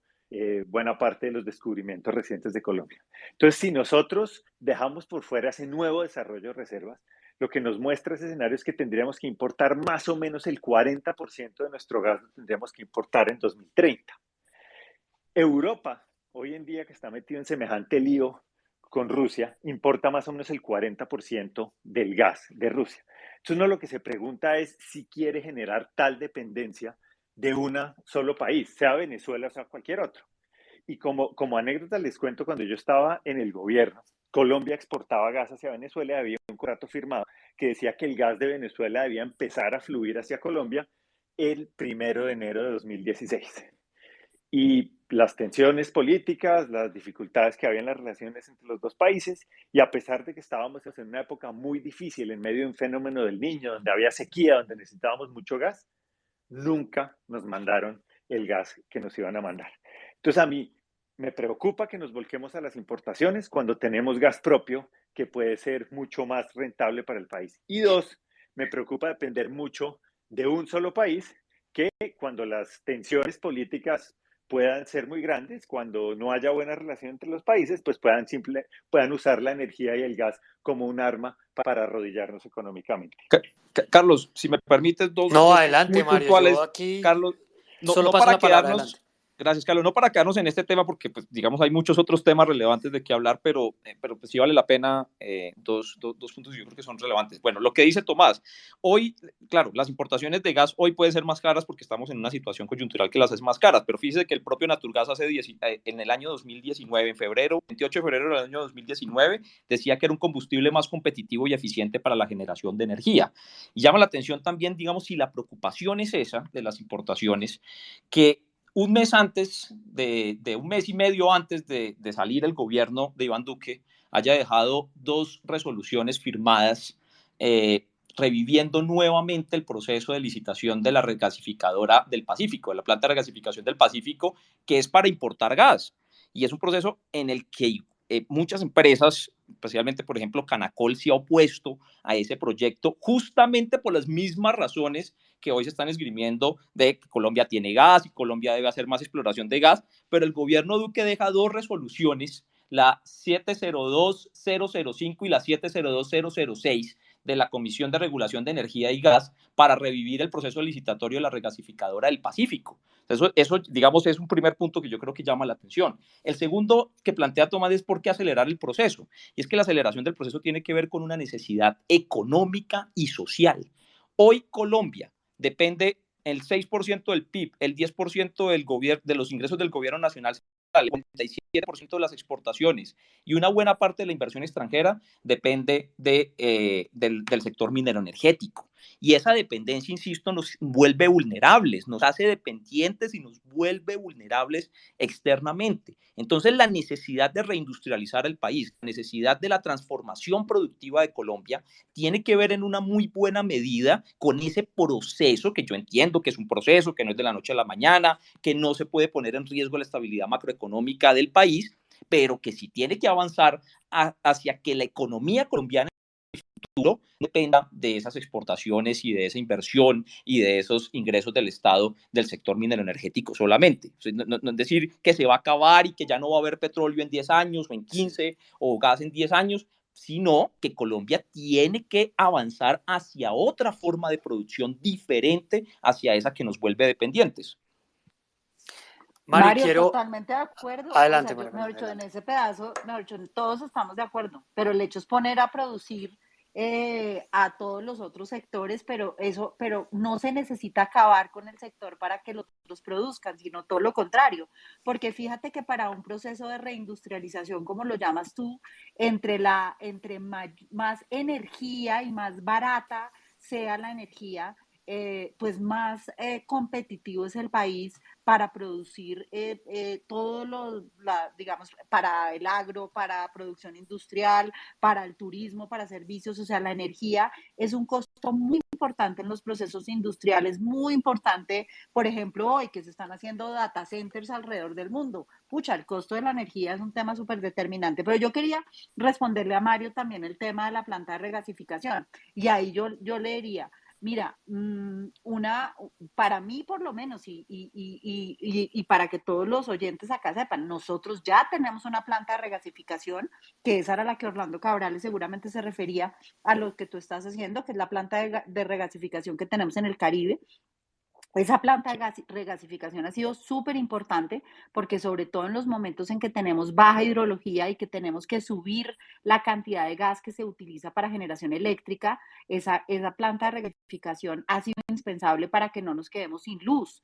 buena parte de los descubrimientos recientes de Colombia. Entonces, si nosotros dejamos por fuera ese nuevo desarrollo de reservas, lo que nos muestra ese escenario es que tendríamos que importar más o menos el 40% de nuestro gas, lo tendríamos que importar en 2030. Europa, hoy en día que está metido en semejante lío con Rusia, importa más o menos el 40% del gas de Rusia. Entonces uno lo que se pregunta es si quiere generar tal dependencia de un solo país, sea Venezuela o sea cualquier otro. Y como anécdota les cuento, cuando yo estaba en el gobierno, Colombia exportaba gas hacia Venezuela y había un contrato firmado que decía que el gas de Venezuela debía empezar a fluir hacia Colombia el 1 de enero de 2016. y las tensiones políticas, las dificultades que había en las relaciones entre los dos países, y a pesar de que estábamos en una época muy difícil, en medio de un fenómeno del Niño, donde había sequía, donde necesitábamos mucho gas, nunca nos mandaron el gas que nos iban a mandar. Entonces a mí me preocupa que nos volquemos a las importaciones cuando tenemos gas propio, que puede ser mucho más rentable para el país. Y dos, me preocupa depender mucho de un solo país, que cuando las tensiones políticas puedan ser muy grandes, cuando no haya buena relación entre los países, pues puedan usar la energía y el gas como un arma para arrodillarnos económicamente. Carlos, si me permites, No, dos puntos adelante, muy Mario, yo puntuales. aquí Carlos, solo no paso para la palabra, adelante. quedarnos, gracias Carlos, no para quedarnos en este tema porque pues digamos hay muchos otros temas relevantes de que hablar, pero pues sí vale la pena dos puntos que yo creo que son relevantes. Bueno, lo que dice Tomás, hoy, claro, las importaciones de gas hoy pueden ser más caras porque estamos en una situación coyuntural que las es más caras, pero fíjese que el propio Naturgas en el año 2019, en febrero, 28 de febrero del año 2019, decía que era un combustible más competitivo y eficiente para la generación de energía. Y llama la atención también, digamos, si la preocupación es esa de las importaciones, que un mes antes, un mes y medio antes de salir el gobierno de Iván Duque, haya dejado dos resoluciones firmadas reviviendo nuevamente el proceso de licitación de la regasificadora del Pacífico, de la planta de regasificación del Pacífico, que es para importar gas. Y es un proceso en el que muchas empresas, especialmente, por ejemplo, Canacol, se ha opuesto a ese proyecto justamente por las mismas razones que hoy se están esgrimiendo de que Colombia tiene gas y Colombia debe hacer más exploración de gas, pero el gobierno Duque deja dos resoluciones, la 702005 y la 702006 de la Comisión de Regulación de Energía y Gas para revivir el proceso licitatorio de la regasificadora del Pacífico. Eso, digamos, es un primer punto que yo creo que llama la atención. El segundo que plantea Tomás es por qué acelerar el proceso. Y es que la aceleración del proceso tiene que ver con una necesidad económica y social. Hoy Colombia depende el 6% del PIB, el 10% de los ingresos del gobierno nacional, el 47% de las exportaciones y una buena parte de la inversión extranjera depende del sector minero energético. Y esa dependencia, insisto, nos vuelve vulnerables, nos hace dependientes y nos vuelve vulnerables externamente. Entonces, la necesidad de reindustrializar el país, la necesidad de la transformación productiva de Colombia, tiene que ver en una muy buena medida con ese proceso que yo entiendo que es un proceso, que no es de la noche a la mañana, que no se puede poner en riesgo la estabilidad macroeconómica del país, pero que sí tiene que avanzar hacia que la economía colombiana futuro dependa de esas exportaciones y de esa inversión y de esos ingresos del Estado del sector minero energético solamente. No es decir que se va a acabar y que ya no va a haber petróleo en 10 años o en 15 o gas en 10 años, sino que Colombia tiene que avanzar hacia otra forma de producción diferente hacia esa que nos vuelve dependientes. Mario, totalmente de acuerdo. Adelante, o sea, Mario, mejor dicho, adelante. en ese pedazo, mejor dicho, todos estamos de acuerdo, pero el hecho es poner a producir a todos los otros sectores, pero no se necesita acabar con el sector para que los otros produzcan, sino todo lo contrario, porque fíjate que para un proceso de reindustrialización, como lo llamas tú, entre más energía y más barata sea la energía, pues más competitivo es el país para producir digamos, para el agro, para producción industrial, para el turismo, para servicios. O sea, la energía es un costo muy importante en los procesos industriales, muy importante, por ejemplo, hoy que se están haciendo data centers alrededor del mundo. Pucha, el costo de la energía es un tema súper determinante. Pero yo quería responderle a Mario también el tema de la planta de regasificación. Y ahí yo le diría, mira, para mí por lo menos y para que todos los oyentes acá sepan, nosotros ya tenemos una planta de regasificación, que esa era la que Orlando Cabrales seguramente se refería a lo que tú estás haciendo, que es la planta de regasificación que tenemos en el Caribe. Esa planta de regasificación ha sido súper importante porque sobre todo en los momentos en que tenemos baja hidrología y que tenemos que subir la cantidad de gas que se utiliza para generación eléctrica, esa planta de regasificación ha sido indispensable para que no nos quedemos sin luz.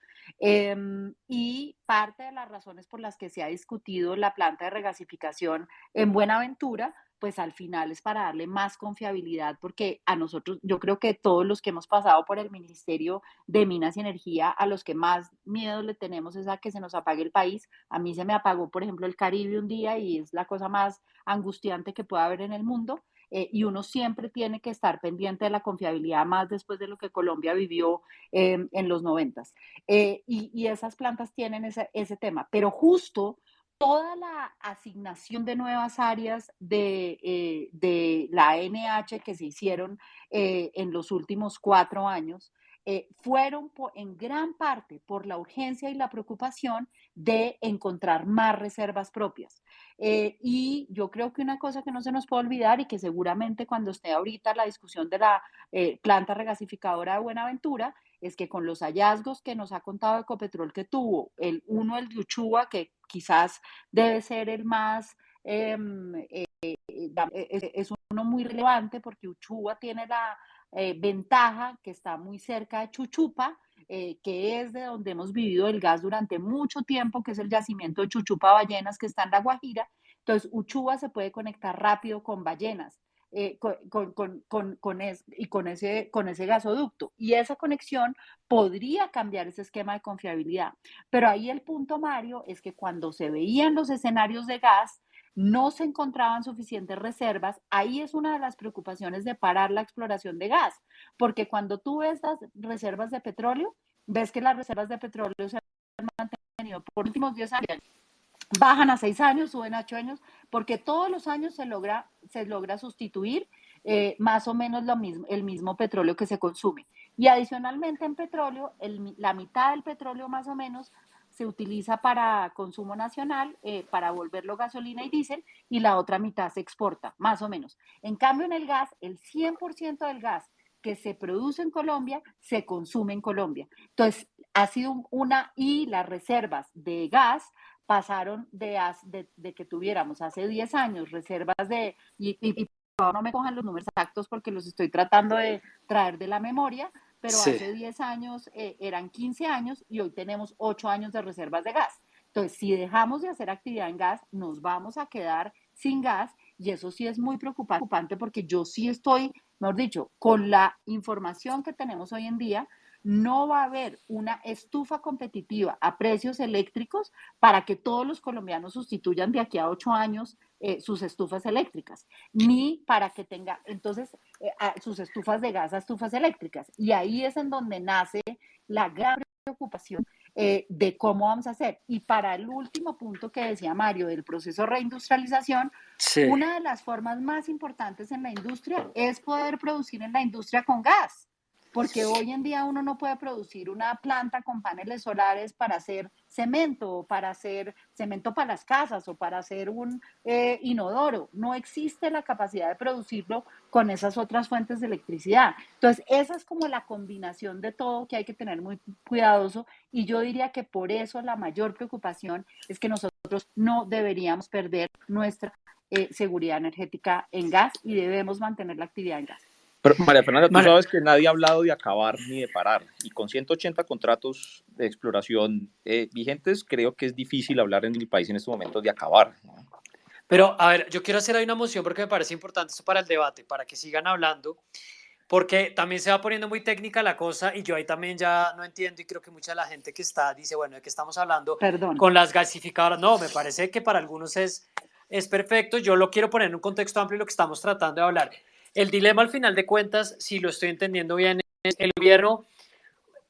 Y parte de las razones por las que se ha discutido la planta de regasificación en Buenaventura pues al final es para darle más confiabilidad, porque a nosotros, yo creo que todos los que hemos pasado por el Ministerio de Minas y Energía, a los que más miedo le tenemos es a que se nos apague el país. A mí se me apagó, por ejemplo, el Caribe un día y es la cosa más angustiante que pueda haber en el mundo. Y uno siempre tiene que estar pendiente de la confiabilidad, más después de lo que Colombia vivió en los 90. Y esas plantas tienen ese tema, pero justo toda la asignación de nuevas áreas de la ANH que se hicieron en los últimos 4 años fueron en gran parte por la urgencia y la preocupación de encontrar más reservas propias. Y yo creo que una cosa que no se nos puede olvidar y que seguramente cuando esté ahorita la discusión de la planta regasificadora de Buenaventura, es que con los hallazgos que nos ha contado Ecopetrol que tuvo, el de Uchuva, que quizás debe ser el más, es uno muy relevante porque Uchuva tiene la ventaja que está muy cerca de Chuchupa, que es de donde hemos vivido el gas durante mucho tiempo, que es el yacimiento de Chuchupa Ballenas, que está en La Guajira. Entonces, Uchuva se puede conectar rápido con Ballenas. Con ese gasoducto. Y esa conexión podría cambiar ese esquema de confiabilidad. Pero ahí el punto, Mario, es que cuando se veían los escenarios de gas, no se encontraban suficientes reservas. Ahí es una de las preocupaciones de parar la exploración de gas, porque cuando tú ves las reservas de petróleo, ves que las reservas de petróleo se han mantenido por los últimos 10 años. Bajan a 6 años, suben a 8 años, porque todos los años se logra sustituir más o menos el mismo petróleo que se consume. Y adicionalmente en petróleo, la mitad del petróleo más o menos se utiliza para consumo nacional, para volverlo gasolina y diésel, y la otra mitad se exporta, más o menos. En cambio, en el gas, el 100% del gas que se produce en Colombia se consume en Colombia. Entonces, ha sido y las reservas de gas pasaron de que tuviéramos hace 10 años reservas y no me cojan los números exactos porque los estoy tratando de traer de la memoria, pero Sí. hace 10 años eran 15 años y hoy tenemos 8 años de reservas de gas. Entonces, si dejamos de hacer actividad en gas, nos vamos a quedar sin gas y eso sí es muy preocupante porque yo sí estoy, mejor dicho, con la información que tenemos hoy en día, no va a haber una estufa competitiva a precios eléctricos para que todos los colombianos sustituyan de aquí a 8 años sus estufas eléctricas, ni para que tenga entonces sus estufas de gas a estufas eléctricas. Y ahí es en donde nace la gran preocupación de cómo vamos a hacer. Y para el último punto que decía Mario del proceso de reindustrialización, Sí. una de las formas más importantes en la industria es poder producir en la industria con gas. Porque hoy en día uno no puede producir una planta con paneles solares para hacer cemento, o para hacer cemento para las casas, o para hacer un inodoro. No existe la capacidad de producirlo con esas otras fuentes de electricidad. Entonces, esa es como la combinación de todo que hay que tener muy cuidadoso. Y yo diría que por eso la mayor preocupación es que nosotros no deberíamos perder nuestra seguridad energética en gas y debemos mantener la actividad en gas. Pero, María Fernanda, tú sabes que nadie ha hablado de acabar ni de parar. Y con 180 contratos de exploración vigentes, creo que es difícil hablar en el país en estos momentos de acabar, ¿no? Pero, a ver, yo quiero hacer ahí una moción porque me parece importante esto para el debate, para que sigan hablando, porque también se va poniendo muy técnica la cosa y yo ahí también ya no entiendo y creo que mucha de la gente que está dice, bueno, ¿de qué estamos hablando? Perdón. Con las gasificadoras. No, me parece que para algunos es perfecto. Yo lo quiero poner en un contexto amplio de lo que estamos tratando de hablar. El dilema al final de cuentas, si lo estoy entendiendo bien, es el gobierno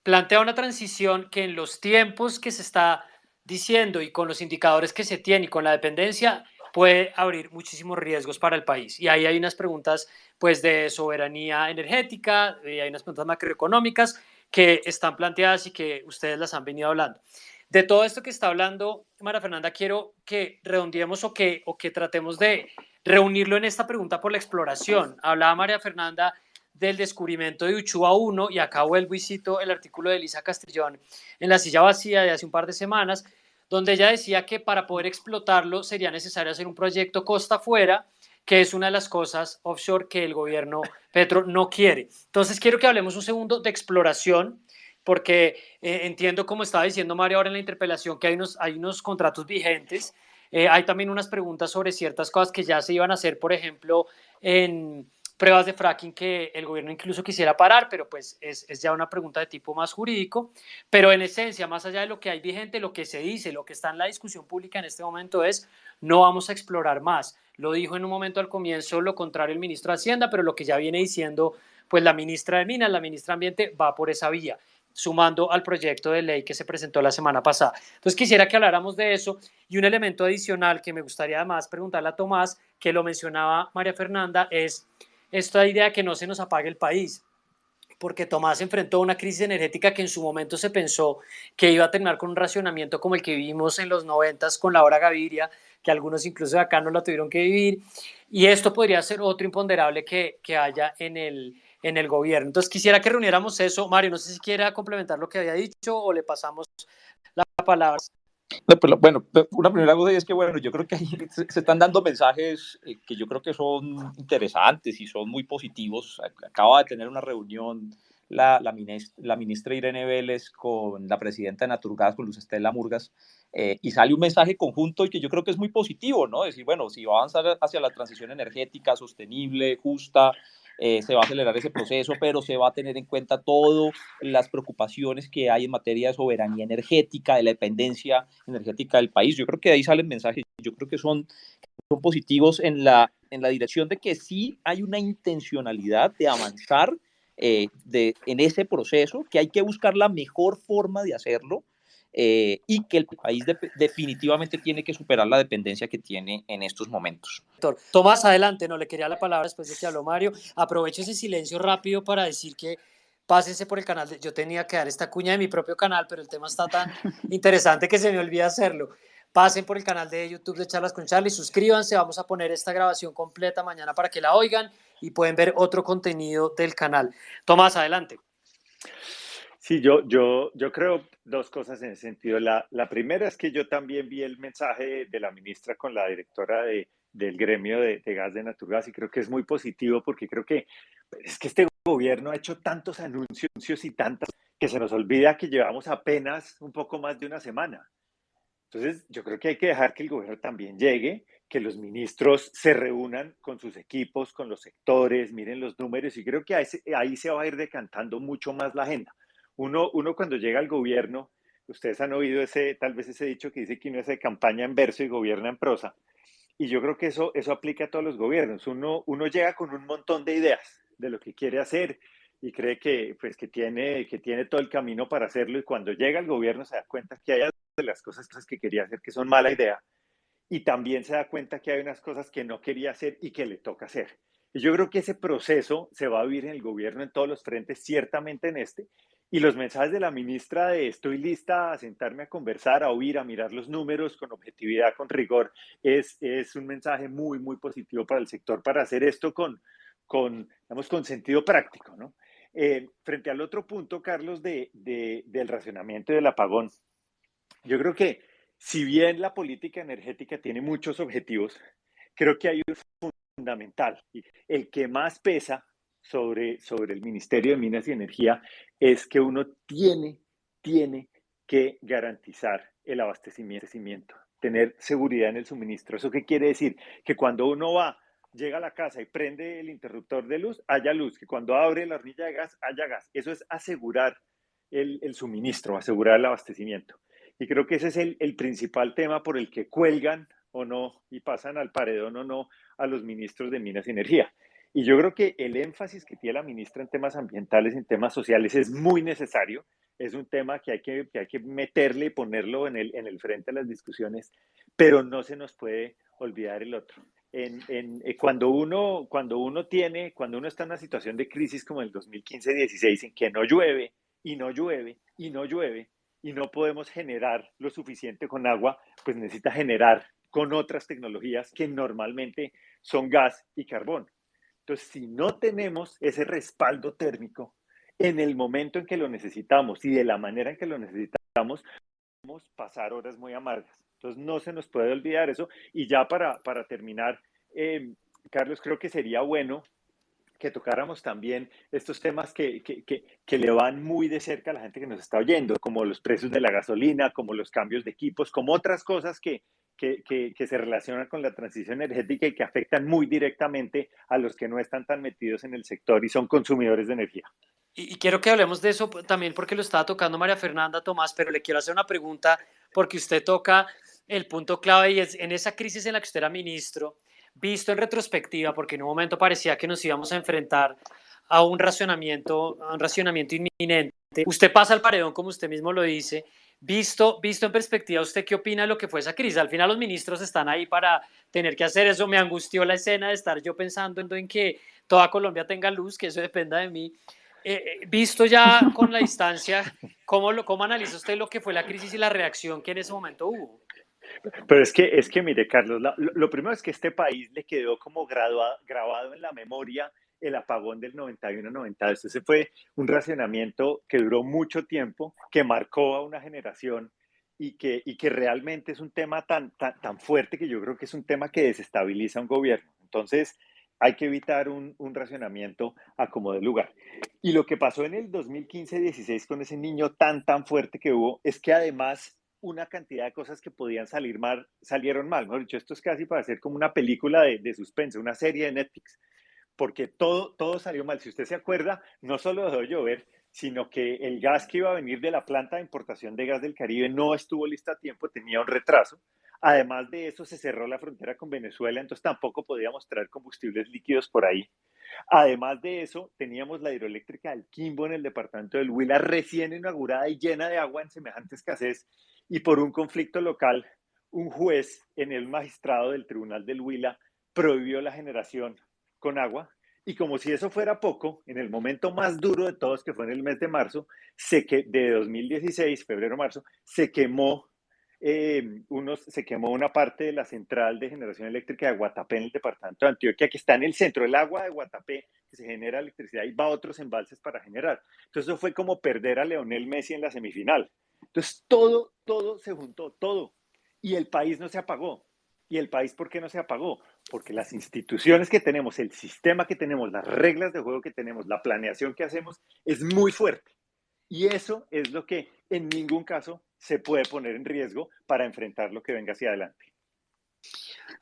plantea una transición que en los tiempos que se está diciendo y con los indicadores que se tiene y con la dependencia puede abrir muchísimos riesgos para el país. Y ahí hay unas preguntas pues de soberanía energética, y hay unas preguntas macroeconómicas que están planteadas y que ustedes las han venido hablando. De todo esto que está hablando María Fernanda, quiero que redondeemos o que tratemos de reunirlo en esta pregunta por la exploración. Hablaba María Fernanda del descubrimiento de Uchuva 1 y acá vuelvo y cito el artículo de Elisa Castrillón en La Silla Vacía de hace un par de semanas, donde ella decía que para poder explotarlo sería necesario hacer un proyecto costa afuera, que es una de las cosas offshore que el gobierno Petro no quiere. Entonces quiero que hablemos un segundo de exploración, porque entiendo, como estaba diciendo Mario ahora en la interpelación, que hay unos contratos vigentes Hay también unas preguntas sobre ciertas cosas que ya se iban a hacer, por ejemplo, en pruebas de fracking que el gobierno incluso quisiera parar, pero pues es ya una pregunta de tipo más jurídico. Pero en esencia, más allá de lo que hay vigente, lo que se dice, lo que está en la discusión pública en este momento es no vamos a explorar más. Lo dijo en un momento al comienzo lo contrario el ministro de Hacienda, pero lo que ya viene diciendo pues la ministra de Minas, la ministra de Ambiente, va por esa vía, sumando al proyecto de ley que se presentó la semana pasada. Entonces quisiera que habláramos de eso y un elemento adicional que me gustaría además preguntarle a Tomás, que lo mencionaba María Fernanda, es esta idea de que no se nos apague el país, porque Tomás enfrentó una crisis energética que en su momento se pensó que iba a terminar con un racionamiento como el que vivimos en los 90 con la hora Gaviria, que algunos incluso de acá no la tuvieron que vivir, y esto podría ser otro imponderable que haya en el gobierno. Entonces quisiera que reuniéramos eso. Mario, no sé si quiera complementar lo que había dicho o le pasamos la palabra. No, pues, bueno, una primera cosa es que, bueno, yo creo que ahí se están dando mensajes que yo creo que son interesantes y son muy positivos. Acaba de tener una reunión la ministra Irene Vélez con la presidenta de Naturgas, con Luz Estela Murgas, y sale un mensaje conjunto y que yo creo que es muy positivo, ¿no? Decir, bueno, si va a avanzar hacia la transición energética sostenible, justa, se va a acelerar ese proceso, pero se va a tener en cuenta todas las preocupaciones que hay en materia de soberanía energética, de la dependencia energética del país. Yo creo que de ahí salen mensajes, yo creo que son positivos en la dirección de que sí hay una intencionalidad de avanzar en ese proceso, que hay que buscar la mejor forma de hacerlo, y que el país definitivamente tiene que superar la dependencia que tiene en estos momentos. Tomás, adelante, no le quería la palabra después de que habló Mario. Aprovecho ese silencio rápido para decir que pásense por el canal. Yo tenía que dar esta cuña de mi propio canal, pero el tema está tan interesante que se me olvida hacerlo. Pasen por el canal de YouTube de Charlas con Charlie, suscríbanse, vamos a poner esta grabación completa mañana para que la oigan y pueden ver otro contenido del canal. Tomás, adelante. Sí, yo creo dos cosas en ese sentido. La primera es que yo también vi el mensaje de la ministra con la directora del gremio de gas de Naturgas y creo que es muy positivo porque creo que es que este gobierno ha hecho tantos anuncios y tantas que se nos olvida que llevamos apenas un poco más de una semana. Entonces, yo creo que hay que dejar que el gobierno también llegue, que los ministros se reúnan con sus equipos, con los sectores, miren los números y creo que ahí se va a ir decantando mucho más la agenda. Uno cuando llega al gobierno, ustedes han oído tal vez ese dicho que dice que uno hace campaña en verso y gobierna en prosa. Y yo creo que eso aplica a todos los gobiernos. Uno llega con un montón de ideas de lo que quiere hacer y cree pues, que tiene todo el camino para hacerlo y cuando llega al gobierno se da cuenta que hay de las cosas que quería hacer que son mala idea y también se da cuenta que hay unas cosas que no quería hacer y que le toca hacer. Y yo creo que ese proceso se va a vivir en el gobierno en todos los frentes, ciertamente en este. Y los mensajes de la ministra de estoy lista a sentarme a conversar, a oír, a mirar los números con objetividad, con rigor, es un mensaje muy, muy positivo para el sector, para hacer esto digamos, con sentido práctico, ¿no? Frente al otro punto, Carlos, del racionamiento y del apagón, yo creo que si bien la política energética tiene muchos objetivos, creo que hay un fundamental. El que más pesa sobre el Ministerio de Minas y Energía es que uno tiene que garantizar el abastecimiento, tener seguridad en el suministro. ¿Eso qué quiere decir? Que cuando uno llega a la casa y prende el interruptor de luz, haya luz, que cuando abre la hornilla de gas, haya gas. Eso es asegurar el suministro, asegurar el abastecimiento. Y creo que ese es el principal tema por el que cuelgan o no y pasan al paredón o no a los ministros de Minas y Energía. Y yo creo que el énfasis que tiene la ministra en temas ambientales, en temas sociales, es muy necesario. Es un tema que hay que meterle y ponerlo en el frente de las discusiones, pero no se nos puede olvidar el otro. Cuando uno está en una situación de crisis como el 2015-16, en que no llueve y no llueve y no llueve, y no podemos generar lo suficiente con agua, pues necesita generar con otras tecnologías que normalmente son gas y carbón. Entonces, si no tenemos ese respaldo térmico en el momento en que lo necesitamos y de la manera en que lo necesitamos, vamos a pasar horas muy amargas. Entonces, no se nos puede olvidar eso. Y ya para terminar, Carlos, creo que sería bueno que tocáramos también estos temas que le van muy de cerca a la gente que nos está oyendo, como los precios de la gasolina, como los cambios de equipos, como otras cosas que que se relacionan con la transición energética y que afectan muy directamente a los que no están tan metidos en el sector y son consumidores de energía. Y quiero que hablemos de eso también porque lo estaba tocando María Fernanda Tomás, pero le quiero hacer una pregunta porque usted toca el punto clave y es en esa crisis en la que usted era ministro, visto en retrospectiva, porque en un momento parecía que nos íbamos a enfrentar a un racionamiento inminente. Usted pasa al paredón, como usted mismo lo dice. Visto en perspectiva, ¿usted qué opina de lo que fue esa crisis? Al final los ministros están ahí para tener que hacer eso. Me angustió la escena de estar yo pensando en que toda Colombia tenga luz, que eso dependa de mí. Visto ya con la distancia, ¿cómo analiza usted lo que fue la crisis y la reacción que en ese momento hubo? Pero es que mire, Carlos, lo primero es que a este país le quedó como grabado en la memoria el apagón del 91-92. Ese fue un racionamiento que duró mucho tiempo, que marcó a una generación y que realmente es un tema tan fuerte que yo creo que es un tema que desestabiliza a un gobierno. Entonces, hay que evitar un racionamiento a como de lugar. Y lo que pasó en el 2015-16 con ese niño tan fuerte que hubo es que además una cantidad de cosas que podían salir mal, salieron mal. Mejor dicho, esto es casi para hacer como una película de suspense, una serie de Netflix, porque todo salió mal. Si usted se acuerda, no solo dejó de llover, sino que el gas que iba a venir de la planta de importación de gas del Caribe no estuvo lista a tiempo, tenía un retraso. Además de eso, se cerró la frontera con Venezuela, entonces tampoco podíamos traer combustibles líquidos por ahí. Además de eso, teníamos la hidroeléctrica del Quimbo en el departamento del Huila recién inaugurada y llena de agua en semejante escasez. Y por un conflicto local, un juez en el magistrado del Tribunal del Huila prohibió la generación con agua. Y como si eso fuera poco, en el momento más duro de todos, que fue en el mes de marzo, de 2016, febrero-marzo, se quemó una parte de la central de generación eléctrica de Guatapé en el departamento de Antioquia, que está en el centro. El agua de Guatapé, que se genera electricidad, y va a otros embalses para generar. Entonces eso fue como perder a Leonel Messi en la semifinal. Entonces todo se juntó, todo. Y el país no se apagó. ¿Y el país por qué no se apagó? Porque las instituciones que tenemos, el sistema que tenemos, las reglas de juego que tenemos, la planeación que hacemos es muy fuerte. Y eso es lo que en ningún caso se puede poner en riesgo para enfrentar lo que venga hacia adelante.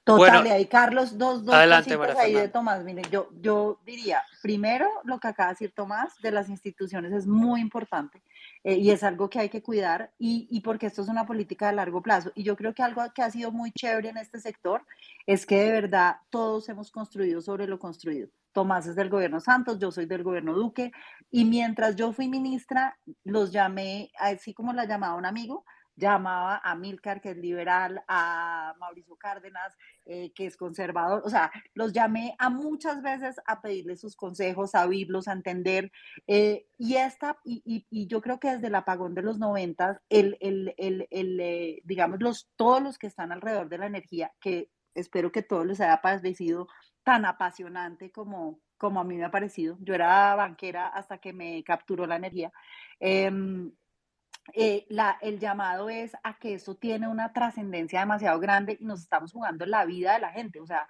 Total, Bueno, y ahí Carlos, dos adelante, cositas María ahí de Fernanda. Tomás. Mire, yo diría, primero, lo que acaba de decir Tomás de las instituciones es muy importante y es algo que hay que cuidar y porque esto es una política de largo plazo. Y yo creo que algo que ha sido muy chévere en este sector es que de verdad todos hemos construido sobre lo construido. Tomás es del gobierno Santos, yo soy del gobierno Duque y mientras yo fui ministra, los llamé, así como la llamaba un amigo, llamaba a Milcar, que es liberal, a Mauricio Cárdenas, que es conservador, o sea, los llamé a muchas veces a pedirles sus consejos, a oírlos, a entender, y yo creo que desde el apagón de los 90, digamos, todos los que están alrededor de la energía, que espero que todos les haya parecido tan apasionante como a mí me ha parecido. Yo era banquera hasta que me capturó la energía. Eh, el llamado es a que eso tiene una trascendencia demasiado grande y nos estamos jugando la vida de la gente. O sea,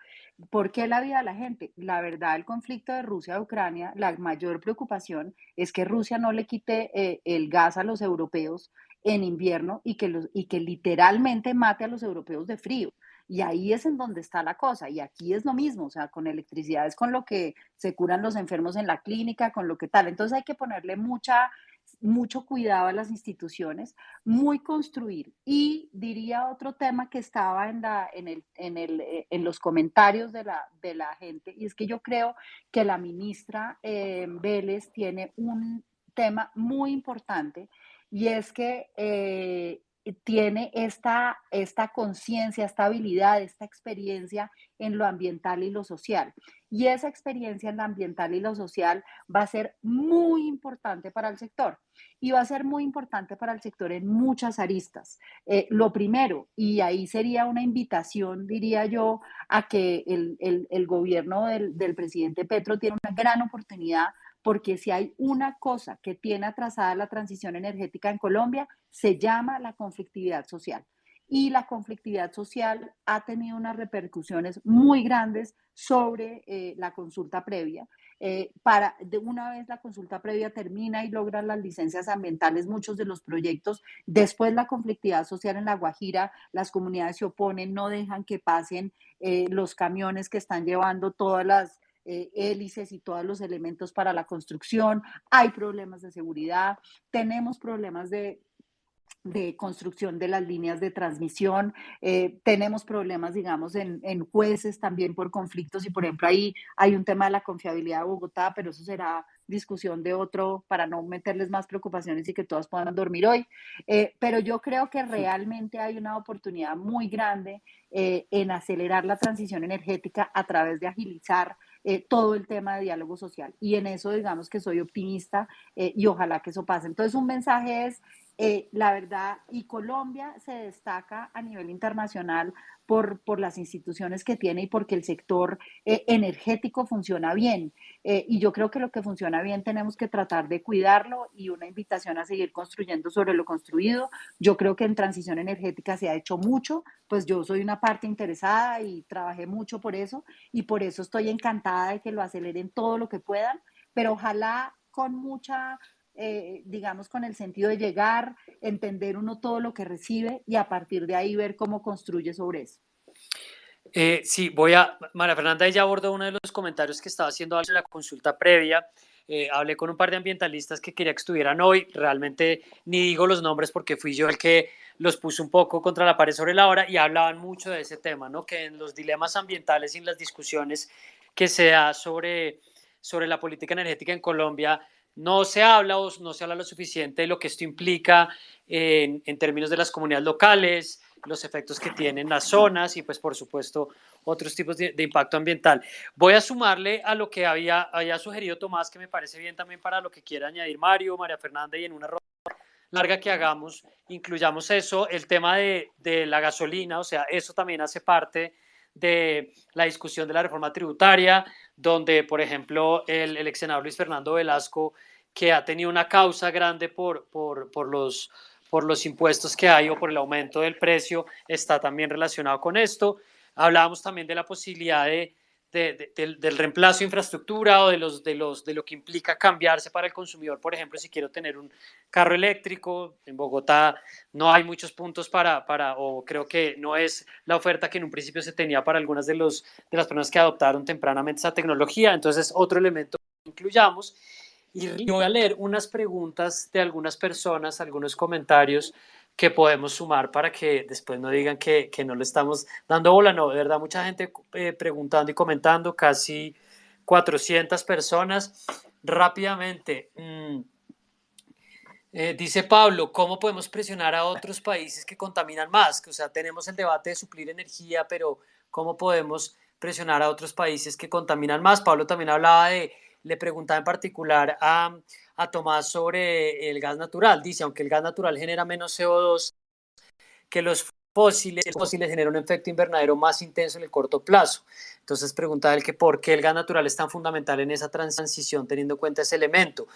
¿por qué la vida de la gente? La verdad, el conflicto de Rusia a Ucrania, la mayor preocupación es que Rusia no le quite el gas a los europeos en invierno y que literalmente mate a los europeos de frío. Y ahí es en donde está la cosa. Y aquí es lo mismo, o sea, con electricidad es con lo que se curan los enfermos en la clínica, con lo que tal. Entonces hay que ponerle mucho cuidado a las instituciones, muy construir. Y diría otro tema que estaba en los comentarios de la gente, y es que yo creo que la ministra Vélez tiene un tema muy importante, y es que tiene esta conciencia, esta habilidad, esta experiencia en lo ambiental y lo social. Y esa experiencia en lo ambiental y lo social va a ser muy importante para el sector y va a ser muy importante para el sector en muchas aristas. Lo primero, y ahí sería una invitación, diría yo, a que el gobierno del presidente Petro tiene una gran oportunidad porque si hay una cosa que tiene atrasada la transición energética en Colombia, se llama la conflictividad social. Y la conflictividad social ha tenido unas repercusiones muy grandes sobre la consulta previa de una vez la consulta previa termina y logran las licencias ambientales, muchos de los proyectos, después la conflictividad social en La Guajira, las comunidades se oponen, no dejan que pasen los camiones que están llevando todas las hélices y todos los elementos para la construcción, hay problemas de seguridad, tenemos problemas de construcción de las líneas de transmisión. Tenemos problemas, digamos, en jueces también por conflictos y, por ejemplo, ahí hay un tema de la confiabilidad de Bogotá, pero eso será discusión de otro para no meterles más preocupaciones y que todas puedan dormir hoy. Pero yo creo que realmente hay una oportunidad muy grande en acelerar la transición energética a través de agilizar todo el tema de diálogo social. Y en eso, digamos que soy optimista y ojalá que eso pase. Entonces, un mensaje es, la verdad, y Colombia se destaca a nivel internacional por las instituciones que tiene y porque el sector energético funciona bien. Y yo creo que lo que funciona bien tenemos que tratar de cuidarlo y una invitación a seguir construyendo sobre lo construido. Yo creo que en transición energética se ha hecho mucho, pues yo soy una parte interesada y trabajé mucho por eso y por eso estoy encantada de que lo aceleren todo lo que puedan, pero ojalá con mucha digamos, con el sentido de llegar, entender uno todo lo que recibe y a partir de ahí ver cómo construye sobre eso. Sí, María Fernanda ya abordó uno de los comentarios que estaba haciendo en la consulta previa. Hablé con un par de ambientalistas que quería que estuvieran hoy. Realmente ni digo los nombres porque fui yo el que los puso un poco contra la pared sobre la hora y hablaban mucho de ese tema, ¿no? Que en los dilemas ambientales y en las discusiones que se da sobre la política energética en Colombia, no se habla o no se habla lo suficiente de lo que esto implica en términos de las comunidades locales, los efectos que tienen las zonas y pues por supuesto otros tipos de impacto ambiental. Voy a sumarle a lo que había sugerido Tomás, que me parece bien también para lo que quiera añadir Mario, María Fernanda, y en una ronda larga que hagamos, incluyamos eso, el tema de la gasolina, o sea, eso también hace parte de la discusión de la reforma tributaria, donde, por ejemplo, el ex senador Luis Fernando Velasco, que ha tenido una causa grande por los impuestos que hay o por el aumento del precio, está también relacionado con esto. Hablábamos también de la posibilidad del reemplazo de infraestructura o de lo que implica cambiarse para el consumidor. Por ejemplo, si quiero tener un carro eléctrico, en Bogotá no hay muchos puntos o creo que no es la oferta que en un principio se tenía para algunas de las personas que adoptaron tempranamente esa tecnología. Entonces, otro elemento que incluyamos. Y voy a leer unas preguntas de algunas personas, algunos comentarios que podemos sumar para que después no digan que no le estamos dando bola. No, de verdad, mucha gente preguntando y comentando, casi 400 personas. Rápidamente, dice Pablo, ¿cómo podemos presionar a otros países que contaminan más? O sea, tenemos el debate de suplir energía, pero ¿cómo podemos presionar a otros países que contaminan más? Pablo también le preguntaba en particular a Tomás sobre el gas natural. Dice, aunque el gas natural genera menos CO2 que los fósiles generan un efecto invernadero más intenso en el corto plazo. Entonces preguntaba él que por qué el gas natural es tan fundamental en esa transición teniendo en cuenta ese elemento.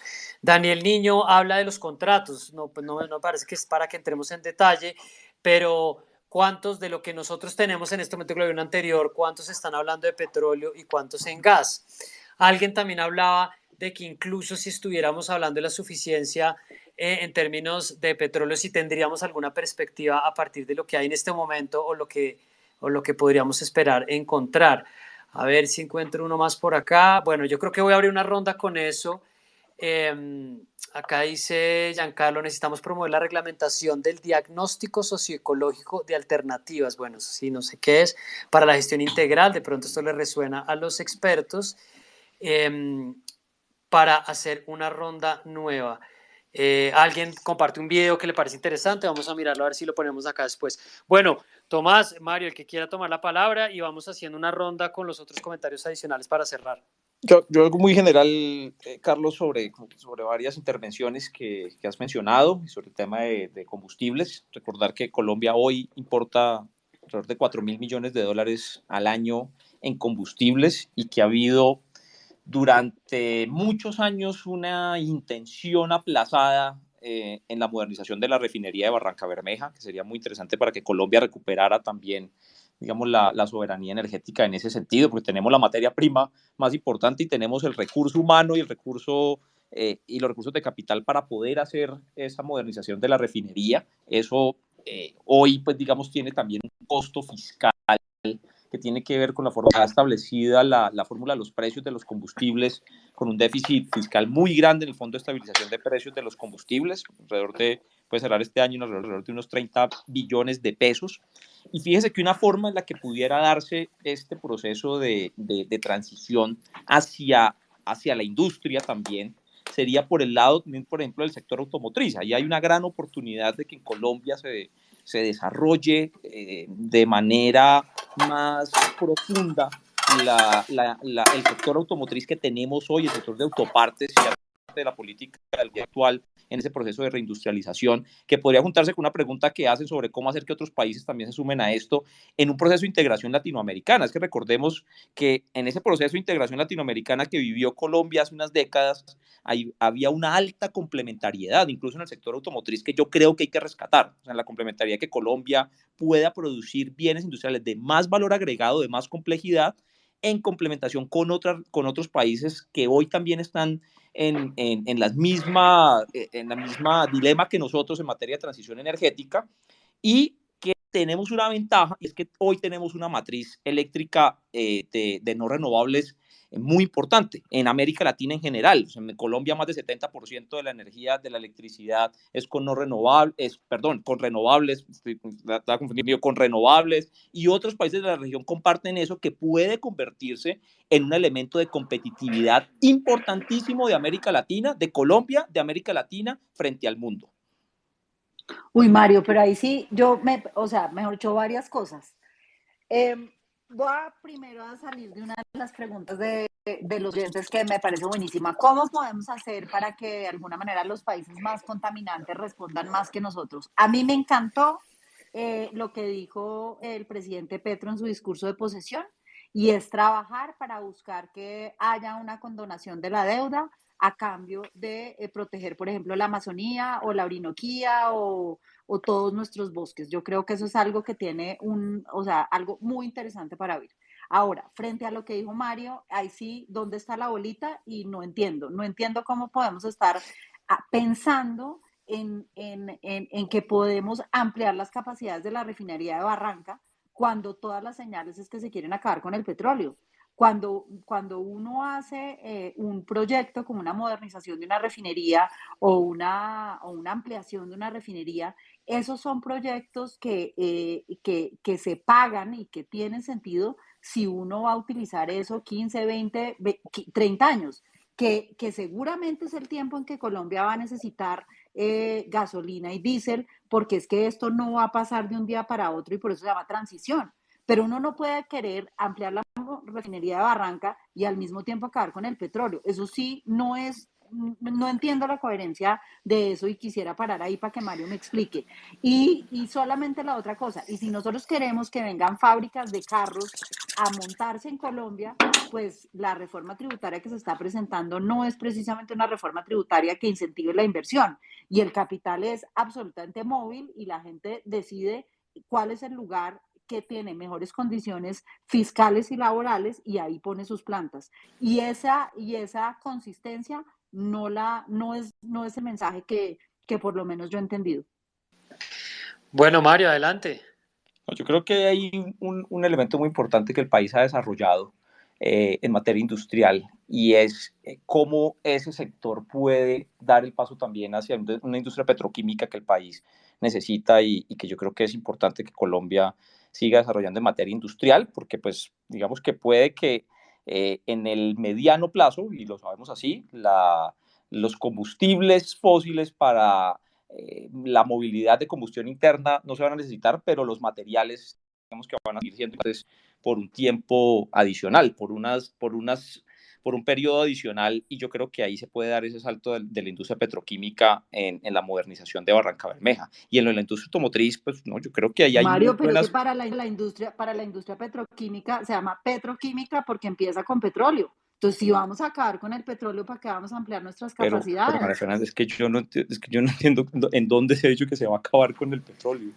Daniel Niño habla de los contratos, no, pues no parece que es para que entremos en detalle, pero cuántos de lo que nosotros tenemos en este momento, en anterior, cuántos están hablando de petróleo y cuántos en gas. Alguien también hablaba de que incluso si estuviéramos hablando de la suficiencia en términos de petróleo, si tendríamos alguna perspectiva a partir de lo que hay en este momento o lo que podríamos esperar encontrar. A ver si encuentro uno más por acá. Bueno, yo creo que voy a abrir una ronda con eso. Acá dice Giancarlo, necesitamos promover la reglamentación del diagnóstico socioecológico de alternativas. Bueno, sí, no sé qué es, para la gestión integral, de pronto esto le resuena a los expertos, para hacer una ronda nueva. Alguien comparte un video que le parece interesante, vamos a mirarlo a ver si lo ponemos acá después. Bueno, Tomás, Mario, el que quiera tomar la palabra y vamos haciendo una ronda con los otros comentarios adicionales para cerrar. Yo algo muy general, Carlos, sobre varias intervenciones que has mencionado, sobre el tema de combustibles. Recordar que Colombia hoy importa alrededor de $4.000 millones al año en combustibles y que ha habido durante muchos años una intención aplazada en la modernización de la refinería de Barranca Bermeja, que sería muy interesante para que Colombia recuperara también, digamos, la soberanía energética en ese sentido, porque tenemos la materia prima más importante y tenemos el recurso humano y el recurso y los recursos de capital para poder hacer esa modernización de la refinería. Eso hoy, pues digamos, tiene también un costo fiscal que tiene que ver con la forma establecida la fórmula de los precios de los combustibles, con un déficit fiscal muy grande en el Fondo de Estabilización de Precios de los Combustibles, alrededor de, puede cerrar este año alrededor de unos 30 billones de pesos. Y fíjese que una forma en la que pudiera darse este proceso de transición hacia la industria también sería por el lado, por ejemplo, del sector automotriz. Ahí hay una gran oportunidad de que en Colombia se desarrolle de manera más profunda el sector automotriz que tenemos hoy, el sector de autopartes y de la política del día actual en ese proceso de reindustrialización, que podría juntarse con una pregunta que hacen sobre cómo hacer que otros países también se sumen a esto en un proceso de integración latinoamericana. Es que recordemos que en ese proceso de integración latinoamericana que vivió Colombia hace unas décadas, había una alta complementariedad, incluso en el sector automotriz, que yo creo que hay que rescatar. O sea, la complementariedad que Colombia pueda producir bienes industriales de más valor agregado, de más complejidad, en complementación con otros países que hoy también están en la misma dilema que nosotros en materia de transición energética, y que tenemos una ventaja, y es que hoy tenemos una matriz eléctrica de no renovables muy importante en América Latina en general. O sea, en Colombia más del 70% de la energía, de la electricidad es con no renovables, con renovables, está confundido, con renovables, y otros países de la región comparten eso, que puede convertirse en un elemento de competitividad importantísimo de América Latina, de Colombia, de América Latina frente al mundo. Uy, Mario, pero ahí sí, o sea, mejor dicho, varias cosas. Voy primero a salir de una de las preguntas de los oyentes que me parece buenísima. ¿Cómo podemos hacer para que de alguna manera los países más contaminantes respondan más que nosotros? A mí me encantó lo que dijo el presidente Petro en su discurso de posesión, y es trabajar para buscar que haya una condonación de la deuda a cambio de proteger, por ejemplo, la Amazonía o la Orinoquía o todos nuestros bosques. Yo creo que eso es algo que tiene o sea, algo muy interesante para ver. Ahora, frente a lo que dijo Mario, ahí sí, ¿dónde está la bolita? Y no entiendo cómo podemos estar pensando en que podemos ampliar las capacidades de la refinería de Barranca cuando todas las señales es que se quieren acabar con el petróleo. Cuando uno hace un proyecto como una modernización de una refinería o una ampliación de una refinería, esos son proyectos que se pagan y que tienen sentido si uno va a utilizar eso 15, 20, 30 años, que seguramente es el tiempo en que Colombia va a necesitar gasolina y diésel, porque es que esto no va a pasar de un día para otro y por eso se llama transición. Pero uno no puede querer ampliar la refinería de Barranca y al mismo tiempo acabar con el petróleo. Eso sí, no entiendo la coherencia de eso y quisiera parar ahí para que Mario me explique. Y solamente la otra cosa, y si nosotros queremos que vengan fábricas de carros a montarse en Colombia, pues la reforma tributaria que se está presentando no es precisamente una reforma tributaria que incentive la inversión, y el capital es absolutamente móvil y la gente decide cuál es el lugar que tiene mejores condiciones fiscales y laborales y ahí pone sus plantas. Y esa consistencia no es el mensaje que por lo menos yo he entendido. Bueno, Mario, adelante. Yo creo que hay un elemento muy importante que el país ha desarrollado en materia industrial, y es cómo ese sector puede dar el paso también hacia una industria petroquímica que el país necesita, y que yo creo que es importante que Colombia siga desarrollando en materia industrial, porque pues digamos que puede que en el mediano plazo, y lo sabemos así, los combustibles fósiles para la movilidad de combustión interna no se van a necesitar, pero los materiales digamos que van a seguir siendo por un tiempo adicional, por un periodo adicional, y yo creo que ahí se puede dar ese salto de la industria petroquímica en la modernización de Barranca Bermeja. Y en la industria automotriz, pues no, yo creo que ahí hay Mario, pero buenas... es que para la industria petroquímica se llama petroquímica porque empieza con petróleo. Entonces, si vamos a acabar con el petróleo, ¿para qué vamos a ampliar nuestras capacidades? María Fernanda, es que yo no entiendo en dónde se ha dicho que se va a acabar con el petróleo.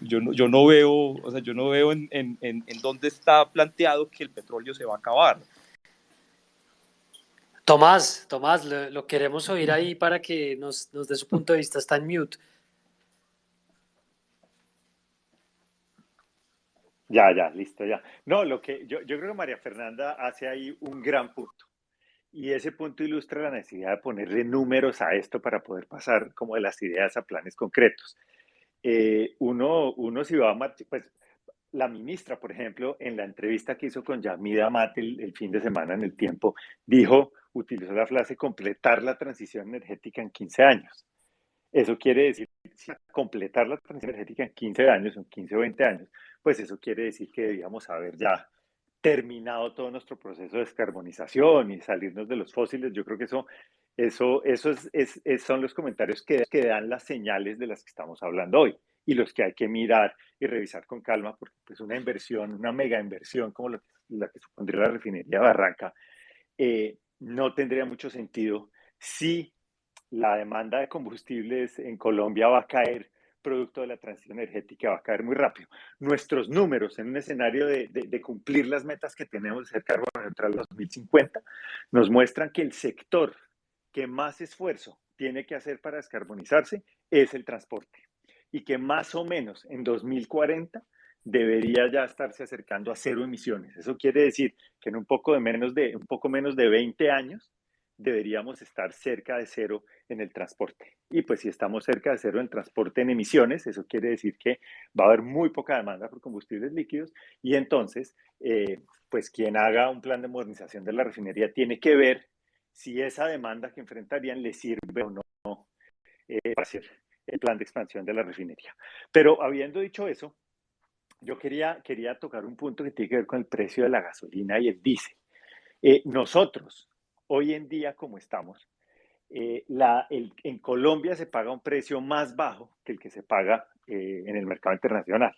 Yo no veo, o sea, yo no veo en dónde está planteado que el petróleo se va a acabar. Tomás, lo queremos oír ahí para que nos dé su punto de vista. Está en mute. Ya, listo, ya. No, lo que yo creo que María Fernanda hace ahí un gran punto. Y ese punto ilustra la necesidad de ponerle números a esto para poder pasar como de las ideas a planes concretos. Uno si va a marchar, pues la ministra, por ejemplo, en la entrevista que hizo con Yamida Mate el fin de semana en El Tiempo, utilizó la frase completar la transición energética en 15 años. Eso quiere decir, si completar la transición energética en 15 años, en 15 o 20 años, pues eso quiere decir que debíamos haber ya terminado todo nuestro proceso de descarbonización y salirnos de los fósiles. Yo creo que son los comentarios que dan las señales de las que estamos hablando hoy y los que hay que mirar y revisar con calma, porque pues una inversión, una mega inversión como la que supondría la refinería de Barranca, no tendría mucho sentido si la demanda de combustibles en Colombia va a caer producto de la transición energética, va a caer muy rápido. Nuestros números en un escenario de cumplir las metas que tenemos de ser carbono neutral 2050 nos muestran que el sector que más esfuerzo tiene que hacer para descarbonizarse es el transporte y que más o menos en 2040 debería ya estarse acercando a cero emisiones. Eso quiere decir que en un poco menos de 20 años deberíamos estar cerca de cero en el transporte. Y pues si estamos cerca de cero en transporte en emisiones, eso quiere decir que va a haber muy poca demanda por combustibles líquidos y entonces, pues quien haga un plan de modernización de la refinería tiene que ver si esa demanda que enfrentarían le sirve o no para hacer el plan de expansión de la refinería. Pero habiendo dicho eso, yo quería tocar un punto que tiene que ver con el precio de la gasolina y el diésel. Nosotros, hoy en día, como estamos, en Colombia se paga un precio más bajo que el que se paga en el mercado internacional.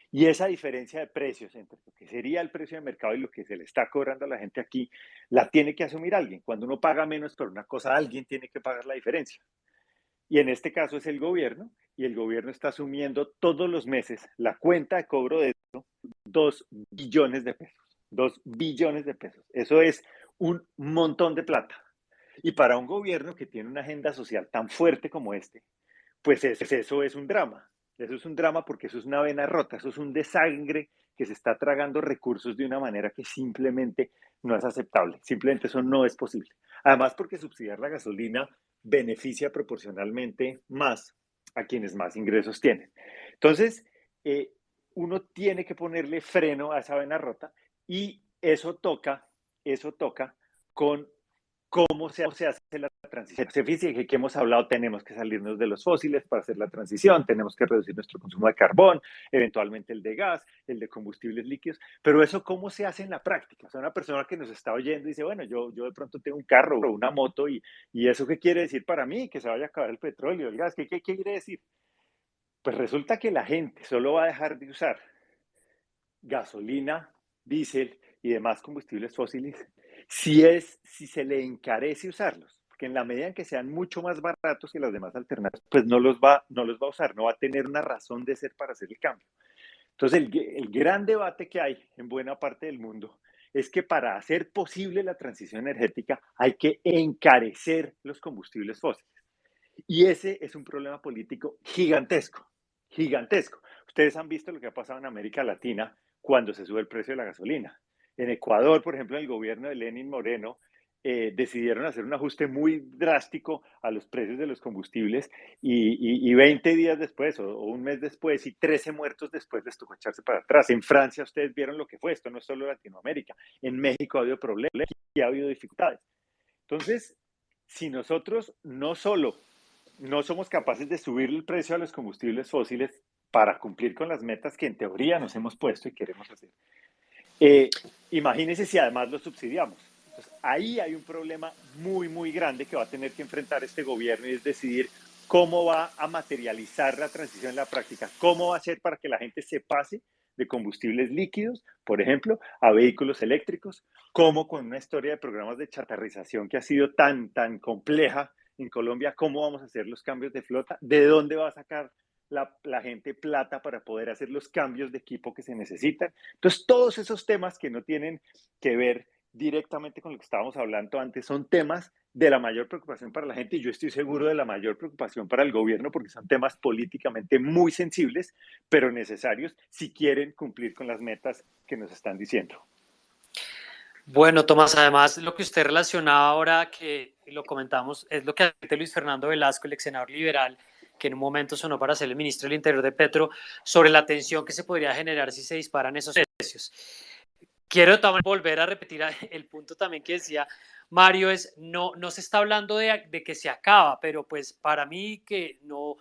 Y esa diferencia de precios entre lo que sería el precio de mercado y lo que se le está cobrando a la gente aquí, la tiene que asumir alguien. Cuando uno paga menos por una cosa, alguien tiene que pagar la diferencia. Y en este caso es el gobierno, y el gobierno está asumiendo todos los meses la cuenta de cobro de eso, 2 billones de pesos. 2 billones de pesos. Eso es un montón de plata. Y para un gobierno que tiene una agenda social tan fuerte como este, pues eso es un drama. Eso es un drama porque eso es una vena rota, eso es un desangre que se está tragando recursos de una manera que simplemente no es aceptable. Simplemente eso no es posible. Además, porque subsidiar la gasolina beneficia proporcionalmente más a quienes más ingresos tienen. Entonces, uno tiene que ponerle freno a esa vena rota y eso toca con cómo se hace la transición. Se fíjense que hemos hablado, tenemos que salirnos de los fósiles para hacer la transición, tenemos que reducir nuestro consumo de carbón, eventualmente el de gas, el de combustibles líquidos, pero eso cómo se hace en la práctica. O sea, una persona que nos está oyendo dice, bueno, yo de pronto tengo un carro o una moto y eso qué quiere decir para mí, que se vaya a acabar el petróleo, el gas, ¿qué quiere decir? Pues resulta que la gente solo va a dejar de usar gasolina, diésel y demás combustibles fósiles si se le encarece usarlos, porque en la medida en que sean mucho más baratos que las demás alternativas, pues no los va a usar, no va a tener una razón de ser para hacer el cambio. Entonces, el gran debate que hay en buena parte del mundo es que para hacer posible la transición energética hay que encarecer los combustibles fósiles. Y ese es un problema político gigantesco, gigantesco. Ustedes han visto lo que ha pasado en América Latina cuando se sube el precio de la gasolina. En Ecuador, por ejemplo, en el gobierno de Lenín Moreno, decidieron hacer un ajuste muy drástico a los precios de los combustibles y 20 días después o un mes después y 13 muertos después les tocó echarse para atrás. En Francia ustedes vieron lo que fue, esto no es solo Latinoamérica. En México ha habido problemas y ha habido dificultades. Entonces, si nosotros no solo no somos capaces de subir el precio a los combustibles fósiles para cumplir con las metas que en teoría nos hemos puesto y queremos hacer. Imagínense si además lo subsidiamos. Entonces, ahí hay un problema muy, muy grande que va a tener que enfrentar este gobierno y es decidir cómo va a materializar la transición en la práctica, cómo va a hacer para que la gente se pase de combustibles líquidos, por ejemplo, a vehículos eléctricos, cómo con una historia de programas de chatarrización que ha sido tan compleja en Colombia, cómo vamos a hacer los cambios de flota, de dónde va a sacar la gente plata para poder hacer los cambios de equipo que se necesitan. Entonces, todos esos temas que no tienen que ver directamente con lo que estábamos hablando antes son temas de la mayor preocupación para la gente y yo estoy seguro de la mayor preocupación para el gobierno porque son temas políticamente muy sensibles, pero necesarios si quieren cumplir con las metas que nos están diciendo. Bueno, Tomás, además lo que usted relacionaba ahora, que lo comentamos, es lo que hace Luis Fernando Velasco, el ex senador liberal, que en un momento sonó para ser el ministro del Interior de Petro, sobre la tensión que se podría generar si se disparan esos precios. Quiero también volver a repetir el punto también que decía Mario, no se está hablando de que se acaba, pero pues para mí que no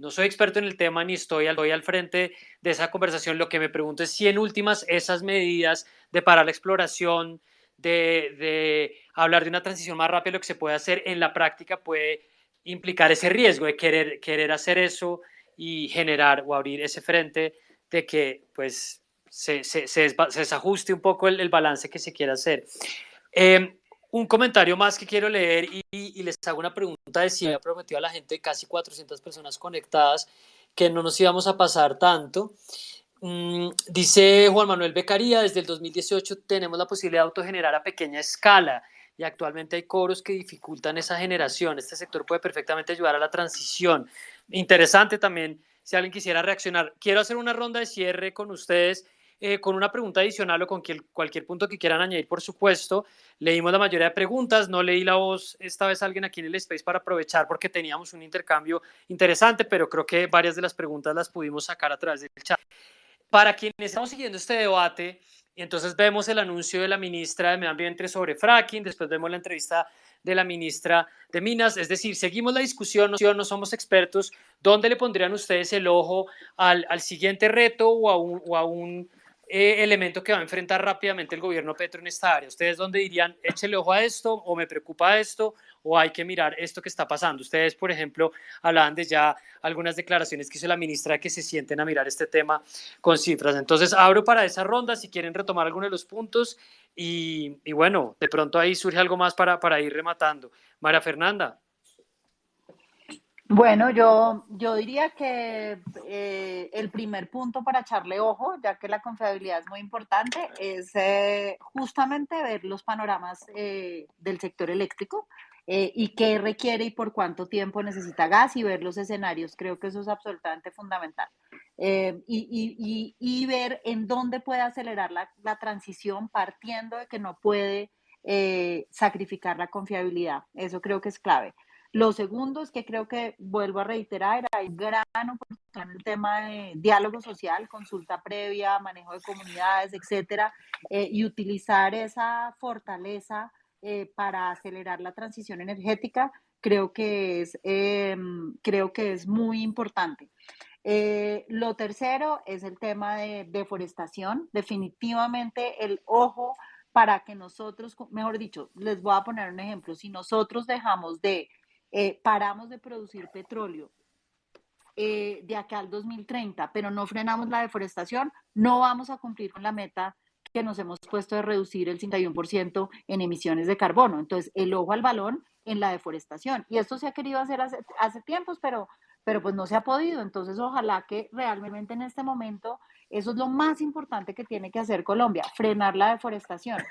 soy experto en el tema ni estoy al frente de esa conversación, lo que me pregunto es si en últimas esas medidas de parar la exploración, de hablar de una transición más rápida, lo que se puede hacer en la práctica puede implicar ese riesgo de querer hacer eso y generar o abrir ese frente de que pues se desajuste un poco el balance que se quiera hacer. Un comentario más que quiero leer y les hago una pregunta de si había prometido a la gente de casi 400 personas conectadas que no nos íbamos a pasar tanto. Dice Juan Manuel Beccaría, desde el 2018 tenemos la posibilidad de autogenerar a pequeña escala y actualmente hay cobros que dificultan esa generación. Este sector puede perfectamente ayudar a la transición. Interesante también, si alguien quisiera reaccionar. Quiero hacer una ronda de cierre con ustedes, con una pregunta adicional o con cualquier punto que quieran añadir, por supuesto. Leímos la mayoría de preguntas, no leí la voz esta vez alguien aquí en el Space para aprovechar porque teníamos un intercambio interesante, pero creo que varias de las preguntas las pudimos sacar a través del chat. Para quienes estamos siguiendo este debate, y entonces vemos el anuncio de la ministra de Medio Ambiente sobre fracking, después vemos la entrevista de la ministra de Minas, es decir, seguimos la discusión, no somos expertos. ¿Dónde le pondrían ustedes el ojo al siguiente reto o a un elemento que va a enfrentar rápidamente el gobierno Petro en esta área? ¿Ustedes dónde dirían, échele ojo a esto, o me preocupa esto, o hay que mirar esto que está pasando? Ustedes, por ejemplo, hablaban de ya algunas declaraciones que hizo la ministra de que se sienten a mirar este tema con cifras. Entonces, abro para esa ronda si quieren retomar alguno de los puntos y bueno, de pronto ahí surge algo más para ir rematando. María Fernanda. Bueno, yo diría que el primer punto para echarle ojo, ya que la confiabilidad es muy importante, es justamente ver los panoramas del sector eléctrico y qué requiere y por cuánto tiempo necesita gas y ver los escenarios. Creo que eso es absolutamente fundamental. Y ver en dónde puede acelerar la transición partiendo de que no puede sacrificar la confiabilidad. Eso creo que es clave. Lo segundo es que creo que, vuelvo a reiterar, hay gran oportunidad en el tema de diálogo social, consulta previa, manejo de comunidades, etcétera, y utilizar esa fortaleza para acelerar la transición energética, creo que es muy importante. Lo tercero es el tema de deforestación. Definitivamente el ojo para que nosotros, mejor dicho, les voy a poner un ejemplo, si nosotros paramos de producir petróleo de acá al 2030, pero no frenamos la deforestación, no vamos a cumplir con la meta que nos hemos puesto de reducir el 51% en emisiones de carbono. Entonces, el ojo al balón en la deforestación. Y esto se ha querido hacer hace tiempos, pero pues no se ha podido. Entonces, ojalá que realmente en este momento eso es lo más importante que tiene que hacer Colombia, frenar la deforestación.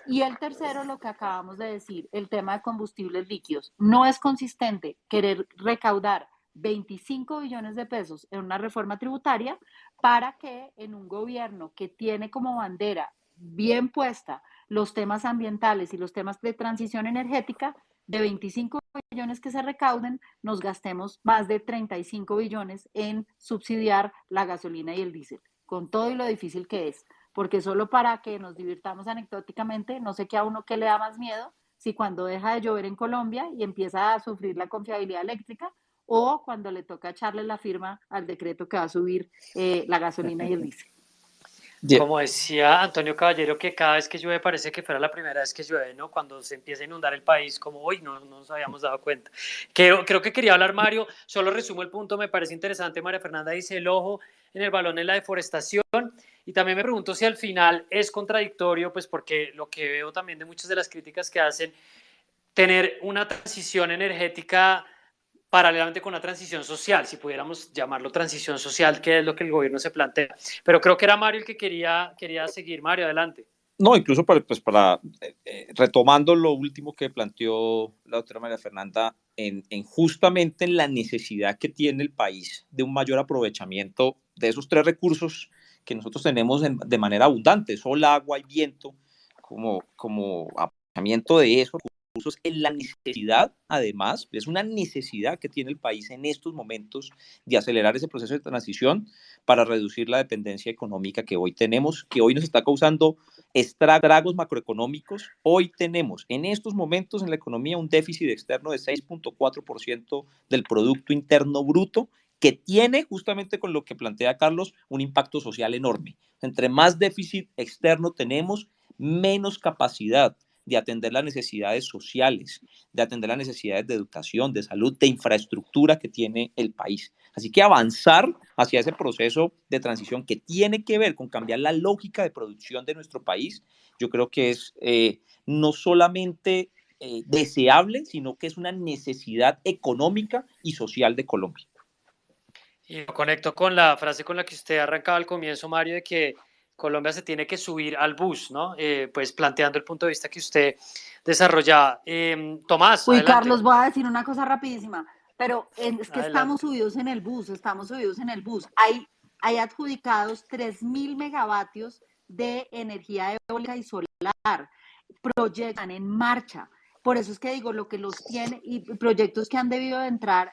Y el tercero, lo que acabamos de decir, el tema de combustibles líquidos. No es consistente querer recaudar 25 billones de pesos en una reforma tributaria para que en un gobierno que tiene como bandera bien puesta los temas ambientales y los temas de transición energética, de 25 billones que se recauden, nos gastemos más de 35 billones en subsidiar la gasolina y el diésel, con todo y lo difícil que es. Porque solo para que nos divirtamos anecdóticamente, no sé qué a uno que le da más miedo, si cuando deja de llover en Colombia y empieza a sufrir la confiabilidad eléctrica, o cuando le toca echarle la firma al decreto que va a subir la gasolina y el diésel. Como decía Antonio Caballero, que cada vez que llueve parece que fuera la primera vez que llueve, ¿no? Cuando se empieza a inundar el país, como hoy no nos habíamos dado cuenta. Creo que quería hablar Mario, solo resumo el punto, me parece interesante. María Fernanda dice el ojo en el balón en la deforestación, y también me pregunto si al final es contradictorio, pues porque lo que veo también de muchas de las críticas que hacen, tener una transición energética paralelamente con una transición social, si pudiéramos llamarlo transición social, que es lo que el gobierno se plantea. Pero creo que era Mario el que quería seguir. Mario, adelante. No, incluso retomando lo último que planteó la doctora María Fernanda, en justamente en la necesidad que tiene el país de un mayor aprovechamiento de esos tres recursos que nosotros tenemos de manera abundante, sol, agua y viento, como aprovechamiento de esos recursos, en la necesidad, además, es una necesidad que tiene el país en estos momentos de acelerar ese proceso de transición para reducir la dependencia económica que hoy tenemos, que hoy nos está causando estragos macroeconómicos. Hoy tenemos en estos momentos en la economía un déficit externo de 6.4% del Producto Interno Bruto, que tiene, justamente con lo que plantea Carlos, un impacto social enorme. Entre más déficit externo tenemos, menos capacidad de atender las necesidades sociales, de atender las necesidades de educación, de salud, de infraestructura que tiene el país. Así que avanzar hacia ese proceso de transición que tiene que ver con cambiar la lógica de producción de nuestro país, yo creo que es no solamente deseable, sino que es una necesidad económica y social de Colombia. Y lo conecto con la frase con la que usted arrancaba al comienzo, Mario, de que Colombia se tiene que subir al bus, ¿no? Pues planteando el punto de vista que usted desarrollaba. Tomás, Uy, adelante. Carlos, voy a decir una cosa rapidísima, pero es que Adelante. estamos subidos en el bus, Hay adjudicados 3.000 megavatios de energía eólica y solar, proyectan en marcha. Por eso es que digo, lo que los tiene, y proyectos que han debido entrar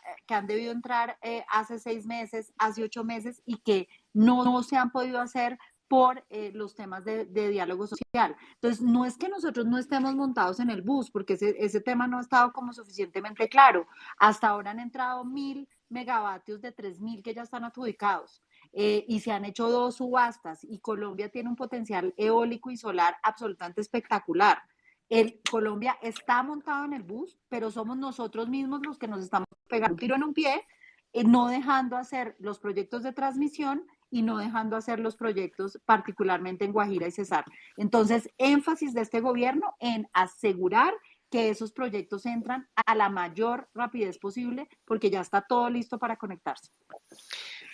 hace 6 meses, hace 8 meses, y que no se han podido hacer por los temas de diálogo social. Entonces, no es que nosotros no estemos montados en el bus, porque ese tema no ha estado como suficientemente claro. Hasta ahora han entrado 1.000 megavatios de 3.000 que ya están adjudicados. Y se han hecho 2 subastas, y Colombia tiene un potencial eólico y solar absolutamente espectacular. Colombia está montado en el bus, pero somos nosotros mismos los que nos estamos pegando un tiro en un pie, no dejando hacer los proyectos de transmisión y no dejando hacer los proyectos, particularmente en Guajira y Cesar. Entonces, énfasis de este gobierno en asegurar que esos proyectos entran a la mayor rapidez posible, porque ya está todo listo para conectarse.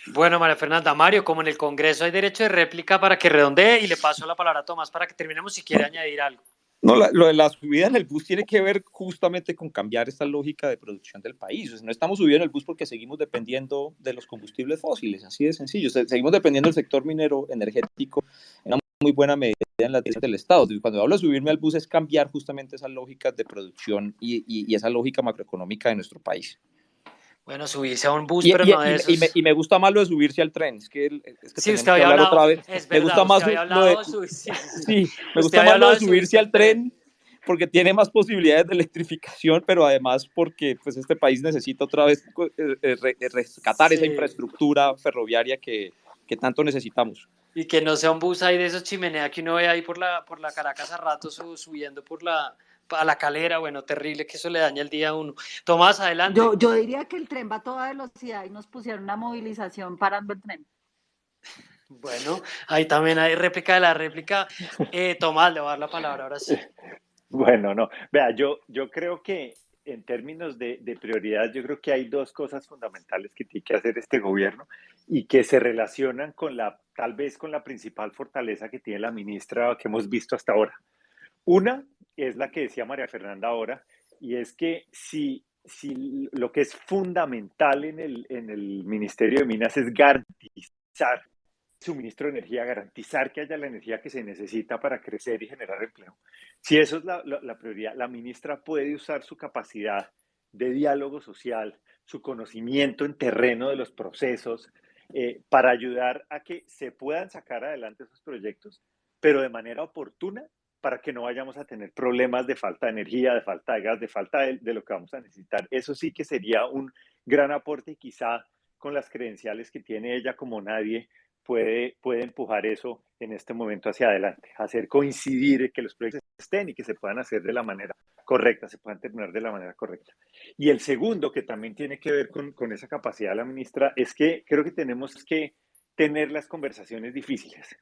Bueno, María Fernanda, Mario, como en el Congreso hay derecho de réplica para que redondee, y le paso la palabra a Tomás para que terminemos si quiere añadir algo. No, lo de la subida en el bus tiene que ver justamente con cambiar esta lógica de producción del país. O sea, no estamos subiendo en el bus porque seguimos dependiendo de los combustibles fósiles, así de sencillo. O sea, seguimos dependiendo del sector minero energético en una muy buena medida en la del Estado. Entonces, cuando hablo de subirme al bus es cambiar justamente esas lógicas de producción y esa lógica macroeconómica de nuestro país. Bueno, subirse a un bus, pero no de esos. Y me gusta más lo de subirse al tren. Es que Sí, tenemos usted que había hablar hablado, otra vez. es Me verdad, gusta más usted había lo de, hablado de subirse. sí, me gusta más lo de subirse al tren porque tiene más posibilidades de electrificación, pero además porque pues, este país necesita otra vez rescatar esa infraestructura ferroviaria que tanto necesitamos. Y que no sea un bus ahí de esos chimenea que uno ve ahí por la Caracas a rato subiendo a la Calera. Bueno, terrible, que eso le daña el día a uno. Tomás, adelante. Yo diría que el tren va a toda velocidad y nos pusieron una movilización parando el tren. Bueno, ahí también hay réplica de la réplica. Tomás, le voy a dar la palabra ahora sí. Bueno, no. Vea, yo creo que en términos de prioridad, yo creo que hay dos cosas fundamentales que tiene que hacer este gobierno y que se relacionan con tal vez con la principal fortaleza que tiene la ministra que hemos visto hasta ahora. Una es la que decía María Fernanda ahora, y es que si lo que es fundamental en el Ministerio de Minas es garantizar suministro de energía, garantizar que haya la energía que se necesita para crecer y generar empleo. Si eso es la prioridad, la ministra puede usar su capacidad de diálogo social, su conocimiento en terreno de los procesos, para ayudar a que se puedan sacar adelante esos proyectos, pero de manera oportuna, para que no vayamos a tener problemas de falta de energía, de falta de gas, de falta de lo que vamos a necesitar. Eso sí que sería un gran aporte y quizá con las credenciales que tiene ella como nadie, puede empujar eso en este momento hacia adelante, hacer coincidir que los proyectos estén y que se puedan hacer de la manera correcta, se puedan terminar de la manera correcta. Y el segundo, que también tiene que ver con esa capacidad de la ministra, es que creo que tenemos que tener las conversaciones difíciles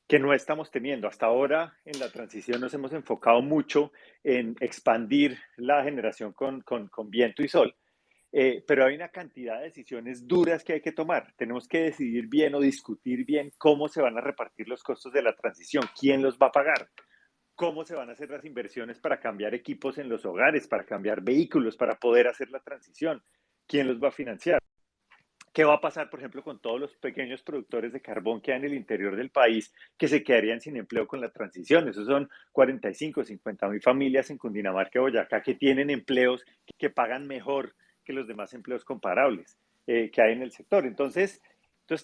que no estamos teniendo. Hasta ahora en la transición nos hemos enfocado mucho en expandir la generación con viento y sol. pero hay una cantidad de decisiones duras que hay que tomar. Tenemos que decidir bien o discutir bien cómo se van a repartir los costos de la transición, quién los va a pagar, cómo se van a hacer las inversiones para cambiar equipos en los hogares, para cambiar vehículos, para poder hacer la transición, quién los va a financiar. ¿Qué va a pasar, por ejemplo, con todos los pequeños productores de carbón que hay en el interior del país que se quedarían sin empleo con la transición? Esos son 45, 50 mil familias en Cundinamarca y Boyacá que tienen empleos que pagan mejor que los demás empleos comparables que hay en el sector. Entonces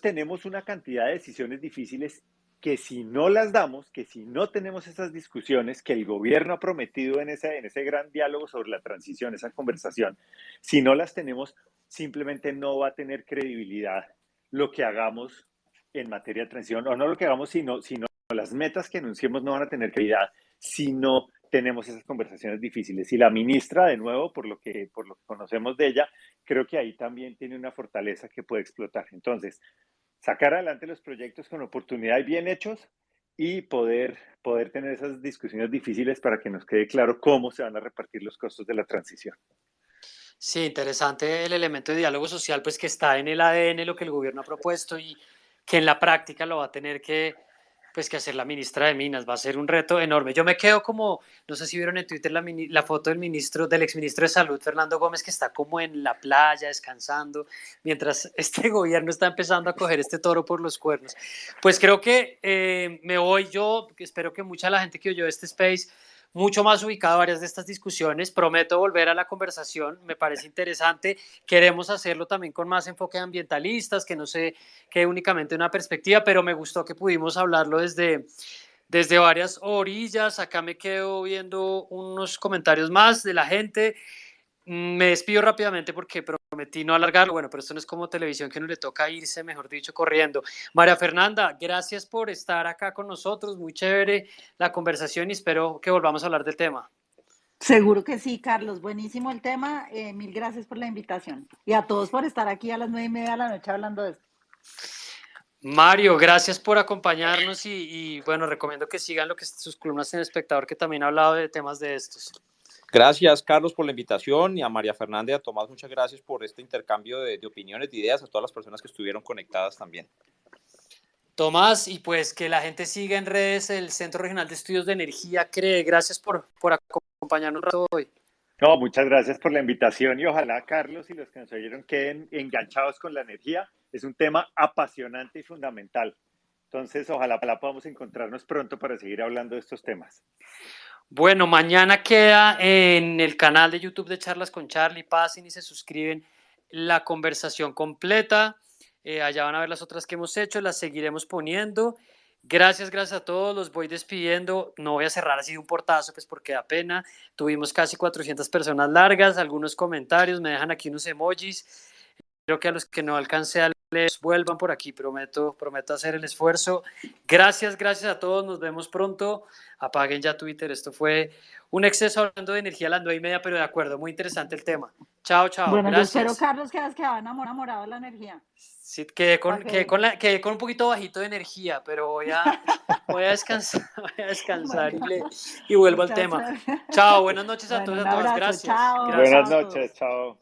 tenemos una cantidad de decisiones difíciles que si no las damos, que si no tenemos esas discusiones que el gobierno ha prometido en ese gran diálogo sobre la transición, esa conversación, si no las tenemos, simplemente no va a tener credibilidad lo que hagamos en materia de transición, o no lo que hagamos, sino las metas que anunciemos no van a tener credibilidad si no tenemos esas conversaciones difíciles. Y la ministra, de nuevo, por lo que conocemos de ella, creo que ahí también tiene una fortaleza que puede explotar. Entonces, sacar adelante los proyectos con oportunidad y bien hechos y poder tener esas discusiones difíciles para que nos quede claro cómo se van a repartir los costos de la transición. Sí, interesante el elemento de diálogo social, pues que está en el ADN, lo que el gobierno ha propuesto y que en la práctica lo va a tener que hacer la ministra de Minas. Va a ser un reto enorme. Yo me quedo como, no sé si vieron en Twitter la foto del exministro de Salud, Fernando Gómez, que está como en la playa descansando, mientras este gobierno está empezando a coger este toro por los cuernos. Pues creo que me voy yo, espero que mucha de la gente que oyó este space mucho más ubicado a varias de estas discusiones. Prometo volver a la conversación, me parece interesante. Queremos hacerlo también con más enfoque de ambientalistas, que no se quede únicamente una perspectiva, pero me gustó que pudimos hablarlo desde varias orillas. Acá me quedo viendo unos comentarios más de la gente. Me despido rápidamente porque prometí no alargarlo. Bueno, pero esto no es como televisión que no le toca irse, mejor dicho, corriendo. María Fernanda, gracias por estar acá con nosotros. Muy chévere la conversación y espero que volvamos a hablar del tema. Seguro que sí, Carlos. Buenísimo el tema. Mil gracias por la invitación. Y a todos por estar aquí a las 9:30 de la noche hablando de esto. Mario, gracias por acompañarnos y bueno, recomiendo que sigan sus columnas en El Espectador, que también ha hablado de temas de estos. Gracias, Carlos, por la invitación, y a María Fernanda y a Tomás, muchas gracias por este intercambio de opiniones, de ideas, a todas las personas que estuvieron conectadas también. Tomás, y pues que la gente siga en redes el Centro Regional de Estudios de Energía, CREE. Gracias por acompañarnos un rato hoy. No, muchas gracias por la invitación y ojalá Carlos y los que nos oyeron queden enganchados con la energía. Es un tema apasionante y fundamental. Entonces, ojalá podamos encontrarnos pronto para seguir hablando de estos temas. Bueno, mañana queda en el canal de YouTube de Charlas con Charlie. Pasen y se suscriben la conversación completa. Allá van a ver las otras que hemos hecho, las seguiremos poniendo. Gracias a todos, los voy despidiendo. No voy a cerrar así de un portazo, pues porque da pena. Tuvimos casi 400 personas largas, algunos comentarios, me dejan aquí unos emojis. Creo que a los que no alcancé a leer, vuelvan por aquí, prometo hacer el esfuerzo. Gracias a todos, nos vemos pronto. Apaguen ya Twitter, esto fue un exceso hablando de energía a las 9:30, pero de acuerdo, muy interesante el tema. Chao, Bueno, gracias. Yo espero, Carlos, que has quedado enamorado de la energía. Sí, quedé con un poquito bajito de energía, pero voy a descansar y vuelvo al tema. Chao, buenas noches a todos y a todas. Gracias. Chao, buenas noches, chao.